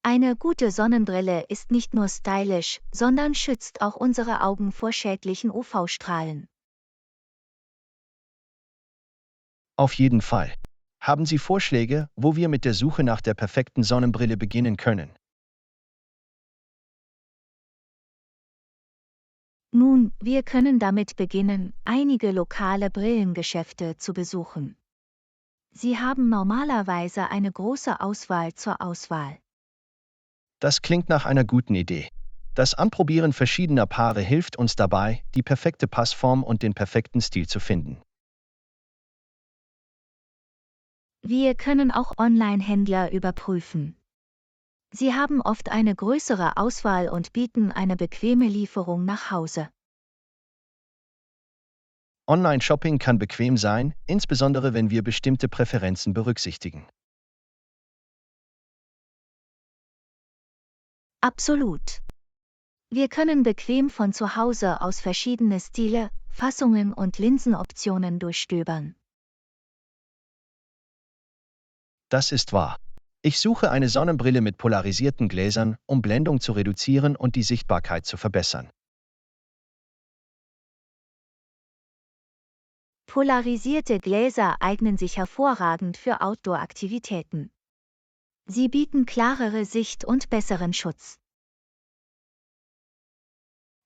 Eine gute Sonnenbrille ist nicht nur stylisch, sondern schützt auch unsere Augen vor schädlichen UV-Strahlen. Auf jeden Fall. Haben Sie Vorschläge, wo wir mit der Suche nach der perfekten Sonnenbrille beginnen können? Nun, wir können damit beginnen, einige lokale Brillengeschäfte zu besuchen. Sie haben normalerweise eine große Auswahl zur Auswahl. Das klingt nach einer guten Idee. Das Anprobieren verschiedener Paare hilft uns dabei, die perfekte Passform und den perfekten Stil zu finden. Wir können auch Online-Händler überprüfen. Sie haben oft eine größere Auswahl und bieten eine bequeme Lieferung nach Hause. Online-Shopping kann bequem sein, insbesondere wenn wir bestimmte Präferenzen berücksichtigen. Absolut. Wir können bequem von zu Hause aus verschiedene Stile, Fassungen und Linsenoptionen durchstöbern. Das ist wahr. Ich suche eine Sonnenbrille mit polarisierten Gläsern, um Blendung zu reduzieren und die Sichtbarkeit zu verbessern. Polarisierte Gläser eignen sich hervorragend für Outdoor-Aktivitäten. Sie bieten klarere Sicht und besseren Schutz.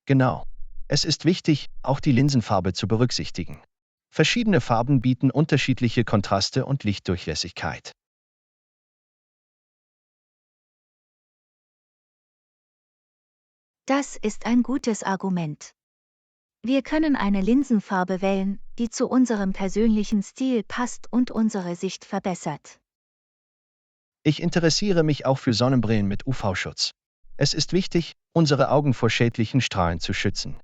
Genau. Es ist wichtig, auch die Linsenfarbe zu berücksichtigen. Verschiedene Farben bieten unterschiedliche Kontraste und Lichtdurchlässigkeit. Das ist ein gutes Argument. Wir können eine Linsenfarbe wählen, die zu unserem persönlichen Stil passt und unsere Sicht verbessert. Ich interessiere mich auch für Sonnenbrillen mit UV-Schutz. Es ist wichtig, unsere Augen vor schädlichen Strahlen zu schützen.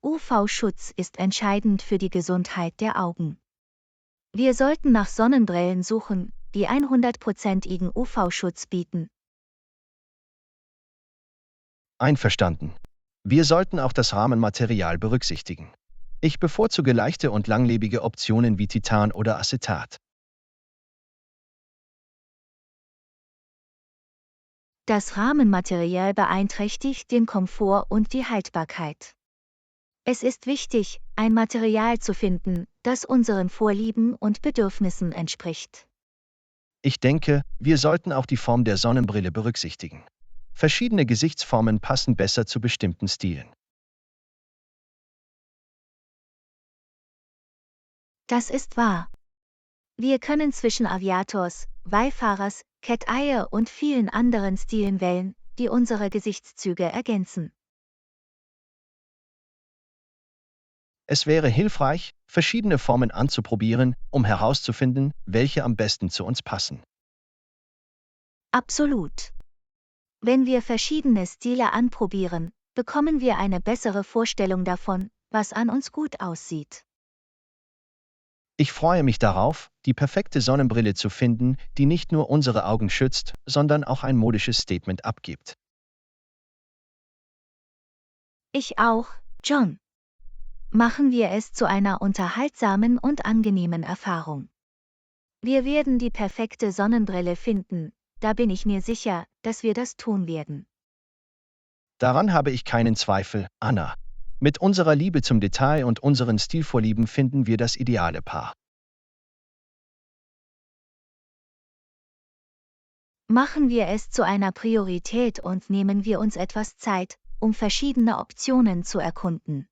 UV-Schutz ist entscheidend für die Gesundheit der Augen. Wir sollten nach Sonnenbrillen suchen, die 100%igen UV-Schutz bieten. Einverstanden. Wir sollten auch das Rahmenmaterial berücksichtigen. Ich bevorzuge leichte und langlebige Optionen wie Titan oder Acetat. Das Rahmenmaterial beeinträchtigt den Komfort und die Haltbarkeit. Es ist wichtig, ein Material zu finden, das unseren Vorlieben und Bedürfnissen entspricht. Ich denke, wir sollten auch die Form der Sonnenbrille berücksichtigen. Verschiedene Gesichtsformen passen besser zu bestimmten Stilen. Das ist wahr. Wir können zwischen Aviators, Wayfarers, Cat-Eye und vielen anderen Stilen wählen, die unsere Gesichtszüge ergänzen. Es wäre hilfreich, verschiedene Formen anzuprobieren, um herauszufinden, welche am besten zu uns passen. Absolut. Wenn wir verschiedene Stile anprobieren, bekommen wir eine bessere Vorstellung davon, was an uns gut aussieht. Ich freue mich darauf, die perfekte Sonnenbrille zu finden, die nicht nur unsere Augen schützt, sondern auch ein modisches Statement abgibt. Ich auch, John. Machen wir es zu einer unterhaltsamen und angenehmen Erfahrung. Wir werden die perfekte Sonnenbrille finden, da bin ich mir sicher, dass wir das tun werden. Daran habe ich keinen Zweifel, Anna. Mit unserer Liebe zum Detail und unseren Stilvorlieben finden wir das ideale Paar. Machen wir es zu einer Priorität und nehmen wir uns etwas Zeit, um verschiedene Optionen zu erkunden.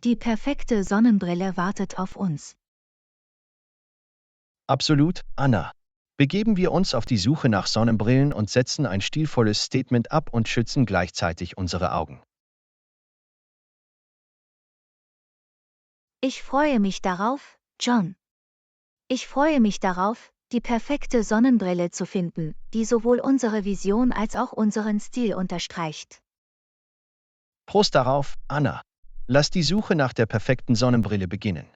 Die perfekte Sonnenbrille wartet auf uns. Absolut, Anna. Begeben wir uns auf die Suche nach Sonnenbrillen und setzen ein stilvolles Statement ab und schützen gleichzeitig unsere Augen. Ich freue mich darauf, John. Ich freue mich darauf, die perfekte Sonnenbrille zu finden, die sowohl unsere Vision als auch unseren Stil unterstreicht. Prost darauf, Anna. Lass die Suche nach der perfekten Sonnenbrille beginnen.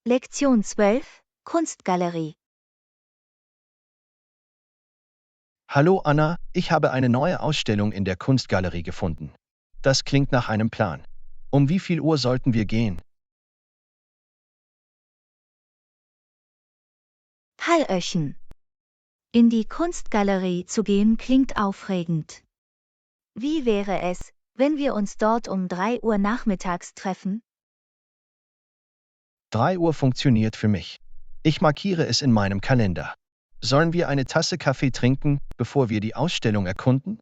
Lektion 12, Kunstgalerie. Hallo Anna, ich habe eine neue Ausstellung in der Kunstgalerie gefunden. Das klingt nach einem Plan. Um wie viel Uhr sollten wir gehen? Hallöchen. In die Kunstgalerie zu gehen klingt aufregend. Wie wäre es, wenn wir uns dort um 3 Uhr nachmittags treffen? 3 Uhr funktioniert für mich. Ich markiere es in meinem Kalender. Sollen wir eine Tasse Kaffee trinken, bevor wir die Ausstellung erkunden?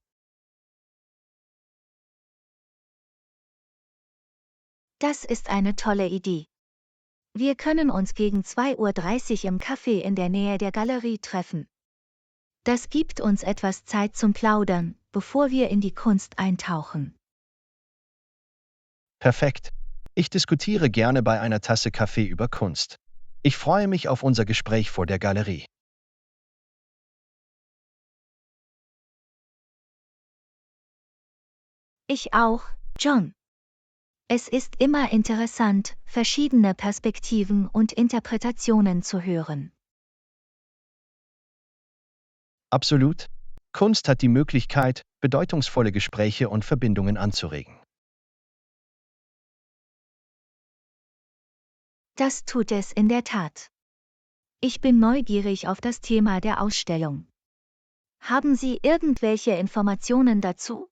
Das ist eine tolle Idee. Wir können uns gegen 2:30 Uhr im Café in der Nähe der Galerie treffen. Das gibt uns etwas Zeit zum Plaudern, bevor wir in die Kunst eintauchen. Perfekt. Ich diskutiere gerne bei einer Tasse Kaffee über Kunst. Ich freue mich auf unser Gespräch vor der Galerie. Ich auch, John. Es ist immer interessant, verschiedene Perspektiven und Interpretationen zu hören. Absolut. Kunst hat die Möglichkeit, bedeutungsvolle Gespräche und Verbindungen anzuregen. Das tut es in der Tat. Ich bin neugierig auf das Thema der Ausstellung. Haben Sie irgendwelche Informationen dazu?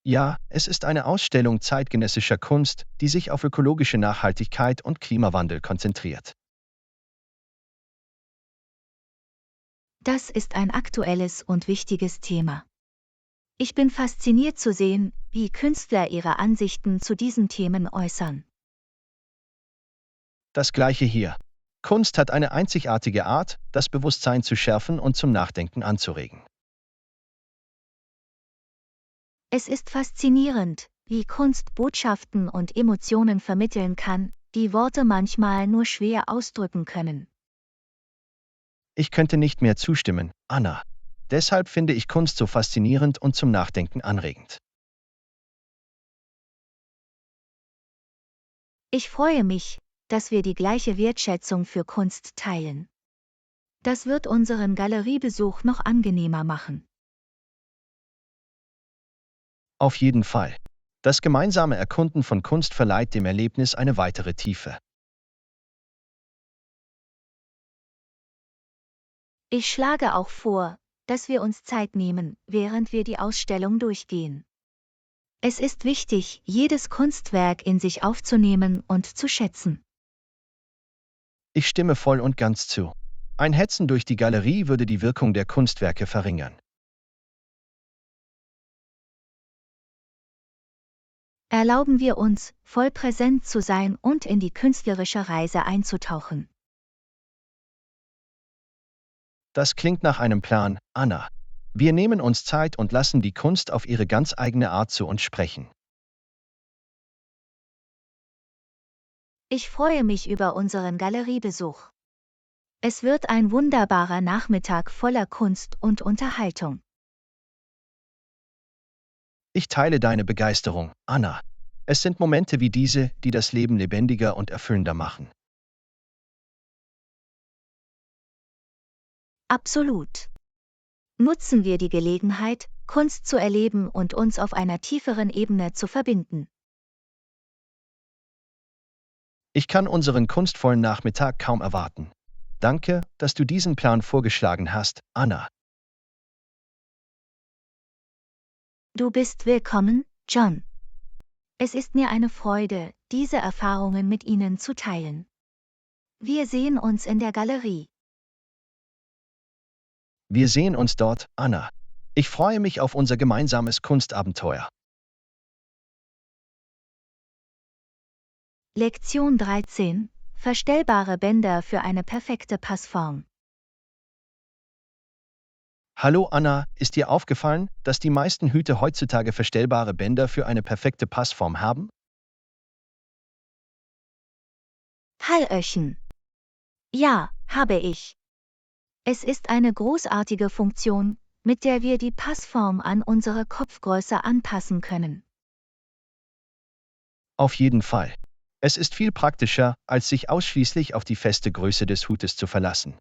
Ja, es ist eine Ausstellung zeitgenössischer Kunst, die sich auf ökologische Nachhaltigkeit und Klimawandel konzentriert. Das ist ein aktuelles und wichtiges Thema. Ich bin fasziniert zu sehen, wie Künstler ihre Ansichten zu diesen Themen äußern. Das gleiche hier. Kunst hat eine einzigartige Art, das Bewusstsein zu schärfen und zum Nachdenken anzuregen. Es ist faszinierend, wie Kunst Botschaften und Emotionen vermitteln kann, die Worte manchmal nur schwer ausdrücken können. Ich könnte nicht mehr zustimmen, Anna. Deshalb finde ich Kunst so faszinierend und zum Nachdenken anregend. Ich freue mich, dass wir die gleiche Wertschätzung für Kunst teilen. Das wird unseren Galeriebesuch noch angenehmer machen. Auf jeden Fall. Das gemeinsame Erkunden von Kunst verleiht dem Erlebnis eine weitere Tiefe. Ich schlage auch vor, dass wir uns Zeit nehmen, während wir die Ausstellung durchgehen. Es ist wichtig, jedes Kunstwerk in sich aufzunehmen und zu schätzen. Ich stimme voll und ganz zu. Ein Hetzen durch die Galerie würde die Wirkung der Kunstwerke verringern. Erlauben wir uns, voll präsent zu sein und in die künstlerische Reise einzutauchen. Das klingt nach einem Plan, Anna. Wir nehmen uns Zeit und lassen die Kunst auf ihre ganz eigene Art zu uns sprechen. Ich freue mich über unseren Galeriebesuch. Es wird ein wunderbarer Nachmittag voller Kunst und Unterhaltung. Ich teile deine Begeisterung, Anna. Es sind Momente wie diese, die das Leben lebendiger und erfüllender machen. Absolut. Nutzen wir die Gelegenheit, Kunst zu erleben und uns auf einer tieferen Ebene zu verbinden. Ich kann unseren kunstvollen Nachmittag kaum erwarten. Danke, dass du diesen Plan vorgeschlagen hast, Anna. Du bist willkommen, John. Es ist mir eine Freude, diese Erfahrungen mit Ihnen zu teilen. Wir sehen uns in der Galerie. Wir sehen uns dort, Anna. Ich freue mich auf unser gemeinsames Kunstabenteuer. Lektion 13: Verstellbare Bänder für eine perfekte Passform. Hallo Anna, ist dir aufgefallen, dass die meisten Hüte heutzutage verstellbare Bänder für eine perfekte Passform haben? Hallöchen. Ja, habe ich. Es ist eine großartige Funktion, mit der wir die Passform an unsere Kopfgröße anpassen können. Auf jeden Fall. Es ist viel praktischer, als sich ausschließlich auf die feste Größe des Hutes zu verlassen.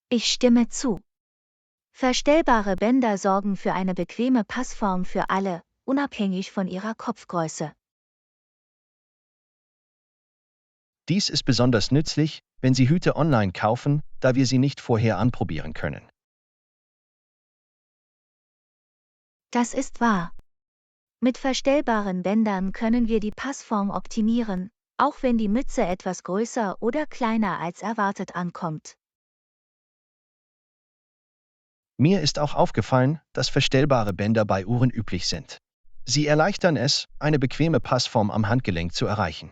Ich stimme zu. Verstellbare Bänder sorgen für eine bequeme Passform für alle, unabhängig von ihrer Kopfgröße. Dies ist besonders nützlich, wenn Sie Hüte online kaufen, da wir sie nicht vorher anprobieren können. Das ist wahr. Mit verstellbaren Bändern können wir die Passform optimieren, auch wenn die Mütze etwas größer oder kleiner als erwartet ankommt. Mir ist auch aufgefallen, dass verstellbare Bänder bei Uhren üblich sind. Sie erleichtern es, eine bequeme Passform am Handgelenk zu erreichen.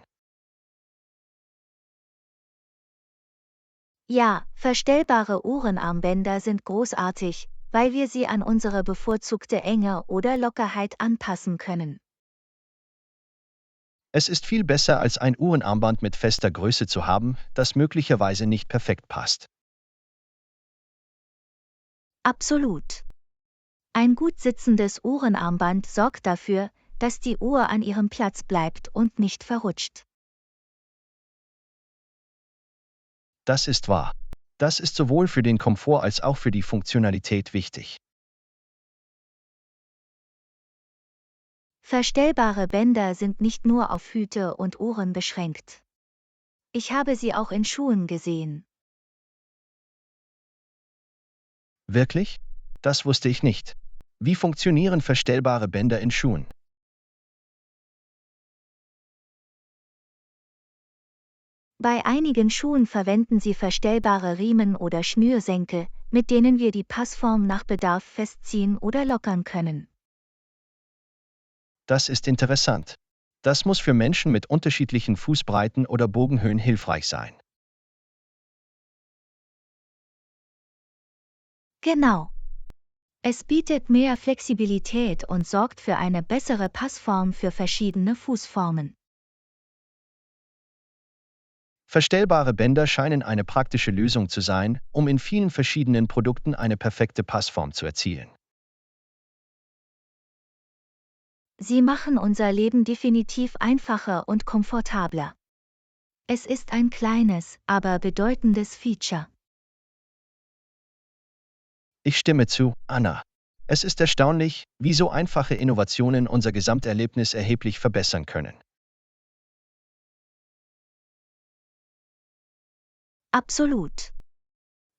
Ja, verstellbare Uhrenarmbänder sind großartig, weil wir sie an unsere bevorzugte Enge oder Lockerheit anpassen können. Es ist viel besser, als ein Uhrenarmband mit fester Größe zu haben, das möglicherweise nicht perfekt passt. Absolut. Ein gut sitzendes Uhrenarmband sorgt dafür, dass die Uhr an ihrem Platz bleibt und nicht verrutscht. Das ist wahr. Das ist sowohl für den Komfort als auch für die Funktionalität wichtig. Verstellbare Bänder sind nicht nur auf Hüte und Uhren beschränkt. Ich habe sie auch in Schuhen gesehen. Wirklich? Das wusste ich nicht. Wie funktionieren verstellbare Bänder in Schuhen? Bei einigen Schuhen verwenden sie verstellbare Riemen oder Schnürsenkel, mit denen wir die Passform nach Bedarf festziehen oder lockern können. Das ist interessant. Das muss für Menschen mit unterschiedlichen Fußbreiten oder Bogenhöhen hilfreich sein. Genau. Es bietet mehr Flexibilität und sorgt für eine bessere Passform für verschiedene Fußformen. Verstellbare Bänder scheinen eine praktische Lösung zu sein, um in vielen verschiedenen Produkten eine perfekte Passform zu erzielen. Sie machen unser Leben definitiv einfacher und komfortabler. Es ist ein kleines, aber bedeutendes Feature. Ich stimme zu, Anna. Es ist erstaunlich, wie so einfache Innovationen unser Gesamterlebnis erheblich verbessern können. Absolut.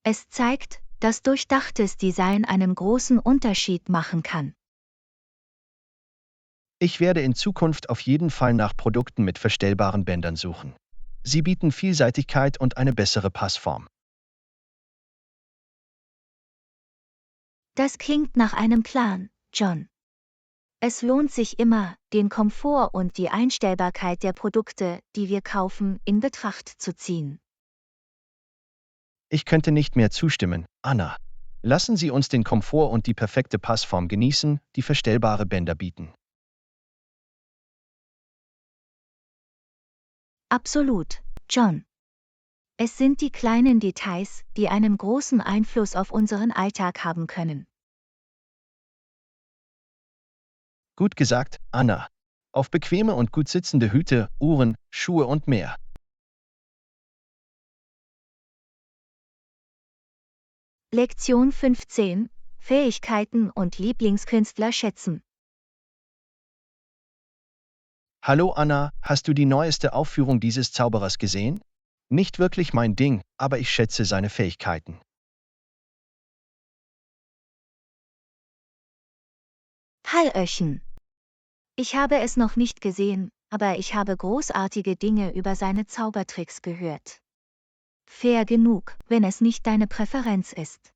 Es zeigt, dass durchdachtes Design einen großen Unterschied machen kann. Ich werde in Zukunft auf jeden Fall nach Produkten mit verstellbaren Bändern suchen. Sie bieten Vielseitigkeit und eine bessere Passform. Das klingt nach einem Plan, John. Es lohnt sich immer, den Komfort und die Einstellbarkeit der Produkte, die wir kaufen, in Betracht zu ziehen. Ich könnte nicht mehr zustimmen, Anna. Lassen Sie uns den Komfort und die perfekte Passform genießen, die verstellbare Bänder bieten. Absolut, John. Es sind die kleinen Details, die einen großen Einfluss auf unseren Alltag haben können. Gut gesagt, Anna. Auf bequeme und gut sitzende Hüte, Uhren, Schuhe und mehr. Lektion 15: Fähigkeiten und Lieblingskünstler schätzen. Hallo Anna, hast du die neueste Aufführung dieses Zauberers gesehen? Nicht wirklich mein Ding, aber ich schätze seine Fähigkeiten. Hallöchen. Ich habe es noch nicht gesehen, aber ich habe großartige Dinge über seine Zaubertricks gehört. Fair genug, wenn es nicht deine Präferenz ist.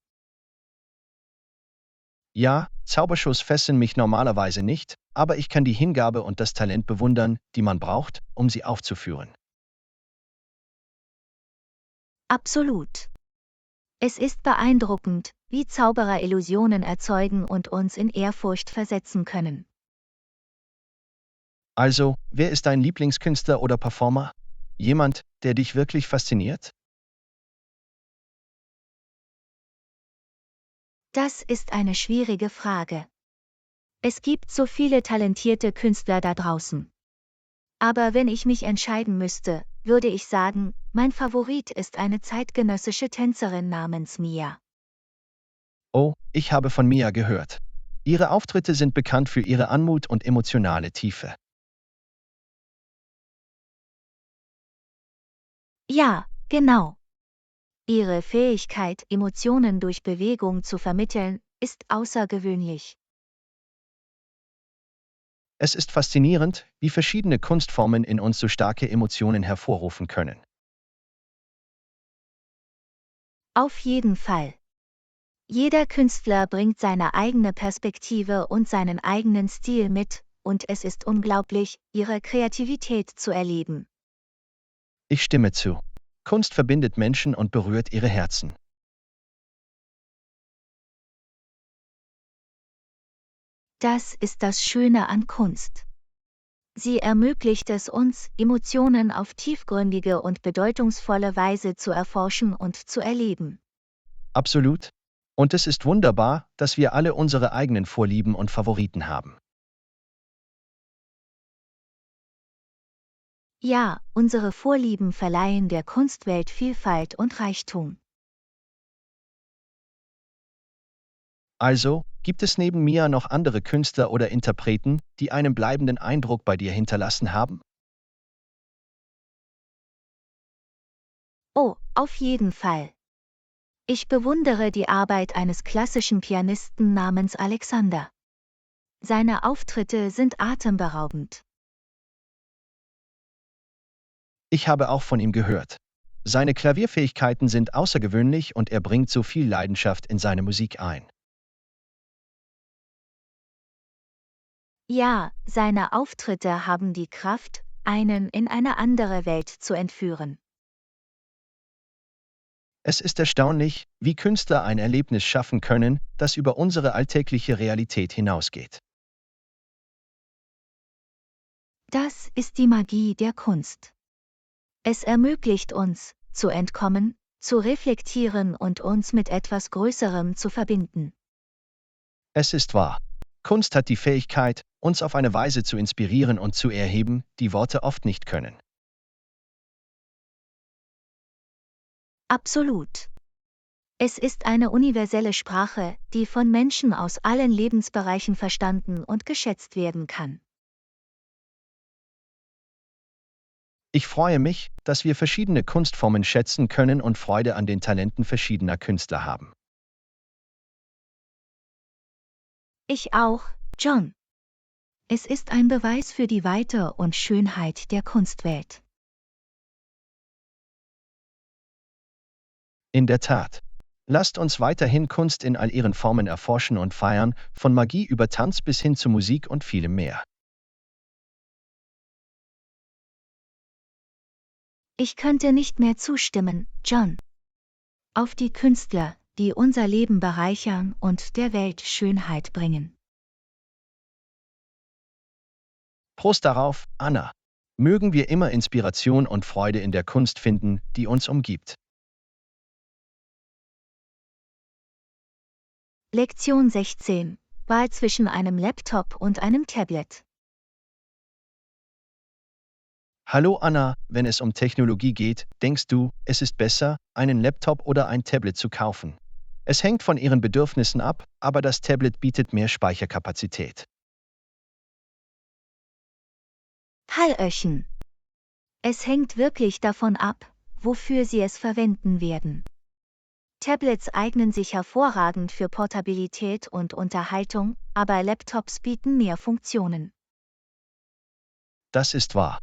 Ja, Zaubershows fesseln mich normalerweise nicht, aber ich kann die Hingabe und das Talent bewundern, die man braucht, um sie aufzuführen. Absolut. Es ist beeindruckend, wie Zauberer Illusionen erzeugen und uns in Ehrfurcht versetzen können. Also, wer ist dein Lieblingskünstler oder Performer? Jemand, der dich wirklich fasziniert? Das ist eine schwierige Frage. Es gibt so viele talentierte Künstler da draußen. Aber wenn ich mich entscheiden müsste, würde ich sagen, mein Favorit ist eine zeitgenössische Tänzerin namens Mia. Oh, ich habe von Mia gehört. Ihre Auftritte sind bekannt für ihre Anmut und emotionale Tiefe. Ja, genau. Ihre Fähigkeit, Emotionen durch Bewegung zu vermitteln, ist außergewöhnlich. Es ist faszinierend, wie verschiedene Kunstformen in uns so starke Emotionen hervorrufen können. Auf jeden Fall. Jeder Künstler bringt seine eigene Perspektive und seinen eigenen Stil mit, und es ist unglaublich, ihre Kreativität zu erleben. Ich stimme zu. Kunst verbindet Menschen und berührt ihre Herzen. Das ist das Schöne an Kunst. Sie ermöglicht es uns, Emotionen auf tiefgründige und bedeutungsvolle Weise zu erforschen und zu erleben. Absolut. Und es ist wunderbar, dass wir alle unsere eigenen Vorlieben und Favoriten haben. Ja, unsere Vorlieben verleihen der Kunstwelt Vielfalt und Reichtum. Also, gibt es neben Mia noch andere Künstler oder Interpreten, die einen bleibenden Eindruck bei dir hinterlassen haben? Oh, auf jeden Fall. Ich bewundere die Arbeit eines klassischen Pianisten namens Alexander. Seine Auftritte sind atemberaubend. Ich habe auch von ihm gehört. Seine Klavierfähigkeiten sind außergewöhnlich und er bringt so viel Leidenschaft in seine Musik ein. Ja, seine Auftritte haben die Kraft, einen in eine andere Welt zu entführen. Es ist erstaunlich, wie Künstler ein Erlebnis schaffen können, das über unsere alltägliche Realität hinausgeht. Das ist die Magie der Kunst. Es ermöglicht uns, zu entkommen, zu reflektieren und uns mit etwas Größerem zu verbinden. Es ist wahr. Kunst hat die Fähigkeit, uns auf eine Weise zu inspirieren und zu erheben, die Worte oft nicht können. Absolut. Es ist eine universelle Sprache, die von Menschen aus allen Lebensbereichen verstanden und geschätzt werden kann. Ich freue mich, dass wir verschiedene Kunstformen schätzen können und Freude an den Talenten verschiedener Künstler haben. Ich auch, John. Es ist ein Beweis für die Weite und Schönheit der Kunstwelt. In der Tat. Lasst uns weiterhin Kunst in all ihren Formen erforschen und feiern, von Magie über Tanz bis hin zu Musik und vielem mehr. Ich könnte nicht mehr zustimmen, John. Auf die Künstler, die unser Leben bereichern und der Welt Schönheit bringen. Prost darauf, Anna. Mögen wir immer Inspiration und Freude in der Kunst finden, die uns umgibt. Lektion 16. Wahl zwischen einem Laptop und einem Tablet. Hallo Anna, wenn es um Technologie geht, denkst du, es ist besser, einen Laptop oder ein Tablet zu kaufen? Es hängt von Ihren Bedürfnissen ab, aber das Tablet bietet mehr Speicherkapazität. Hallöchen. Es hängt wirklich davon ab, wofür Sie es verwenden werden. Tablets eignen sich hervorragend für Portabilität und Unterhaltung, aber Laptops bieten mehr Funktionen. Das ist wahr.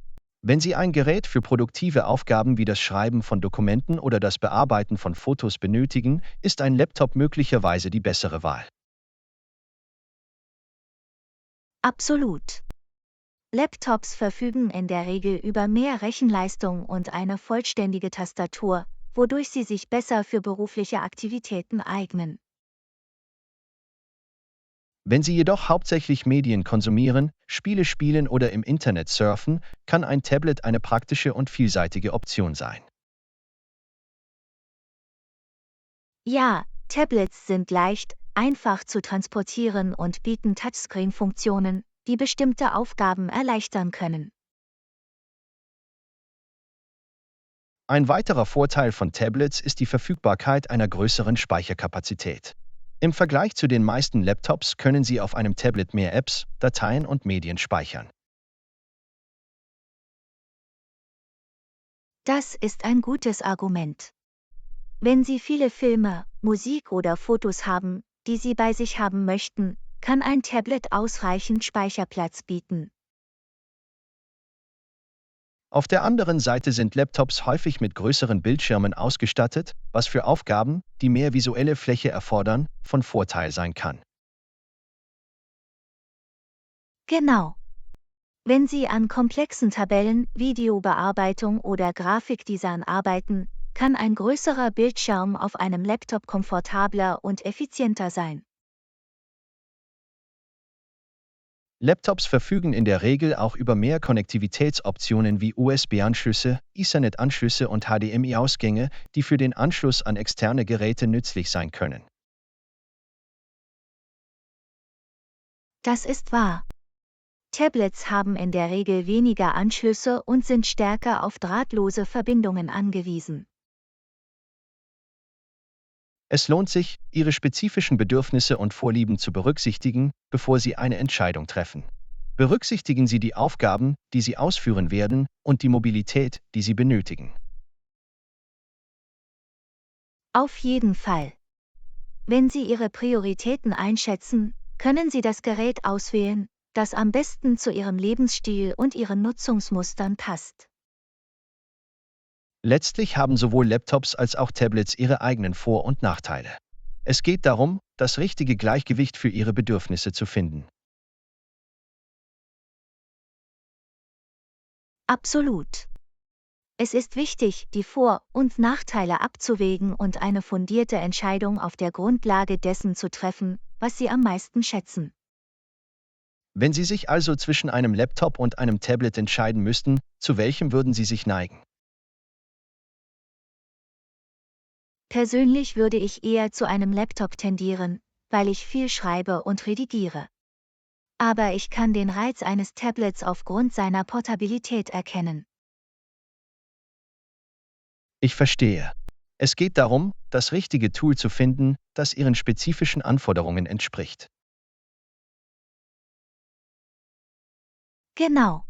Wenn Sie ein Gerät für produktive Aufgaben wie das Schreiben von Dokumenten oder das Bearbeiten von Fotos benötigen, ist ein Laptop möglicherweise die bessere Wahl. Absolut. Laptops verfügen in der Regel über mehr Rechenleistung und eine vollständige Tastatur, wodurch sie sich besser für berufliche Aktivitäten eignen. Wenn Sie jedoch hauptsächlich Medien konsumieren, Spiele spielen oder im Internet surfen, kann ein Tablet eine praktische und vielseitige Option sein. Ja, Tablets sind leicht, einfach zu transportieren und bieten Touchscreen-Funktionen, die bestimmte Aufgaben erleichtern können. Ein weiterer Vorteil von Tablets ist die Verfügbarkeit einer größeren Speicherkapazität. Im Vergleich zu den meisten Laptops können Sie auf einem Tablet mehr Apps, Dateien und Medien speichern. Das ist ein gutes Argument. Wenn Sie viele Filme, Musik oder Fotos haben, die Sie bei sich haben möchten, kann ein Tablet ausreichend Speicherplatz bieten. Auf der anderen Seite sind Laptops häufig mit größeren Bildschirmen ausgestattet, was für Aufgaben, die mehr visuelle Fläche erfordern, von Vorteil sein kann. Genau. Wenn Sie an komplexen Tabellen, Videobearbeitung oder Grafikdesign arbeiten, kann ein größerer Bildschirm auf einem Laptop komfortabler und effizienter sein. Laptops verfügen in der Regel auch über mehr Konnektivitätsoptionen wie USB-Anschlüsse, Ethernet-Anschlüsse und HDMI-Ausgänge, die für den Anschluss an externe Geräte nützlich sein können. Das ist wahr. Tablets haben in der Regel weniger Anschlüsse und sind stärker auf drahtlose Verbindungen angewiesen. Es lohnt sich, Ihre spezifischen Bedürfnisse und Vorlieben zu berücksichtigen, bevor Sie eine Entscheidung treffen. Berücksichtigen Sie die Aufgaben, die Sie ausführen werden, und die Mobilität, die Sie benötigen. Auf jeden Fall. Wenn Sie Ihre Prioritäten einschätzen, können Sie das Gerät auswählen, das am besten zu Ihrem Lebensstil und Ihren Nutzungsmustern passt. Letztlich haben sowohl Laptops als auch Tablets ihre eigenen Vor- und Nachteile. Es geht darum, das richtige Gleichgewicht für Ihre Bedürfnisse zu finden. Absolut. Es ist wichtig, die Vor- und Nachteile abzuwägen und eine fundierte Entscheidung auf der Grundlage dessen zu treffen, was Sie am meisten schätzen. Wenn Sie sich also zwischen einem Laptop und einem Tablet entscheiden müssten, zu welchem würden Sie sich neigen? Persönlich würde ich eher zu einem Laptop tendieren, weil ich viel schreibe und redigiere. Aber ich kann den Reiz eines Tablets aufgrund seiner Portabilität erkennen. Ich verstehe. Es geht darum, das richtige Tool zu finden, das Ihren spezifischen Anforderungen entspricht. Genau.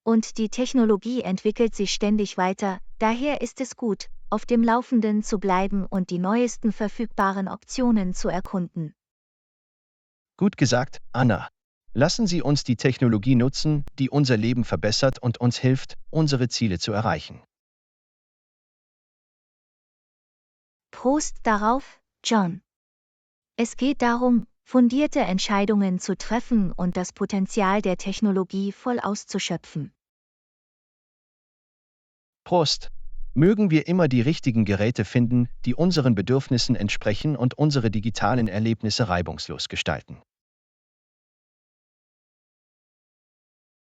Und die Technologie entwickelt sich ständig weiter, daher ist es gut, auf dem Laufenden zu bleiben und die neuesten verfügbaren Optionen zu erkunden. Gut gesagt, Anna. Lassen Sie uns die Technologie nutzen, die unser Leben verbessert und uns hilft, unsere Ziele zu erreichen. Prost darauf, John. Es geht darum, fundierte Entscheidungen zu treffen und das Potenzial der Technologie voll auszuschöpfen. Prost! Mögen wir immer die richtigen Geräte finden, die unseren Bedürfnissen entsprechen und unsere digitalen Erlebnisse reibungslos gestalten.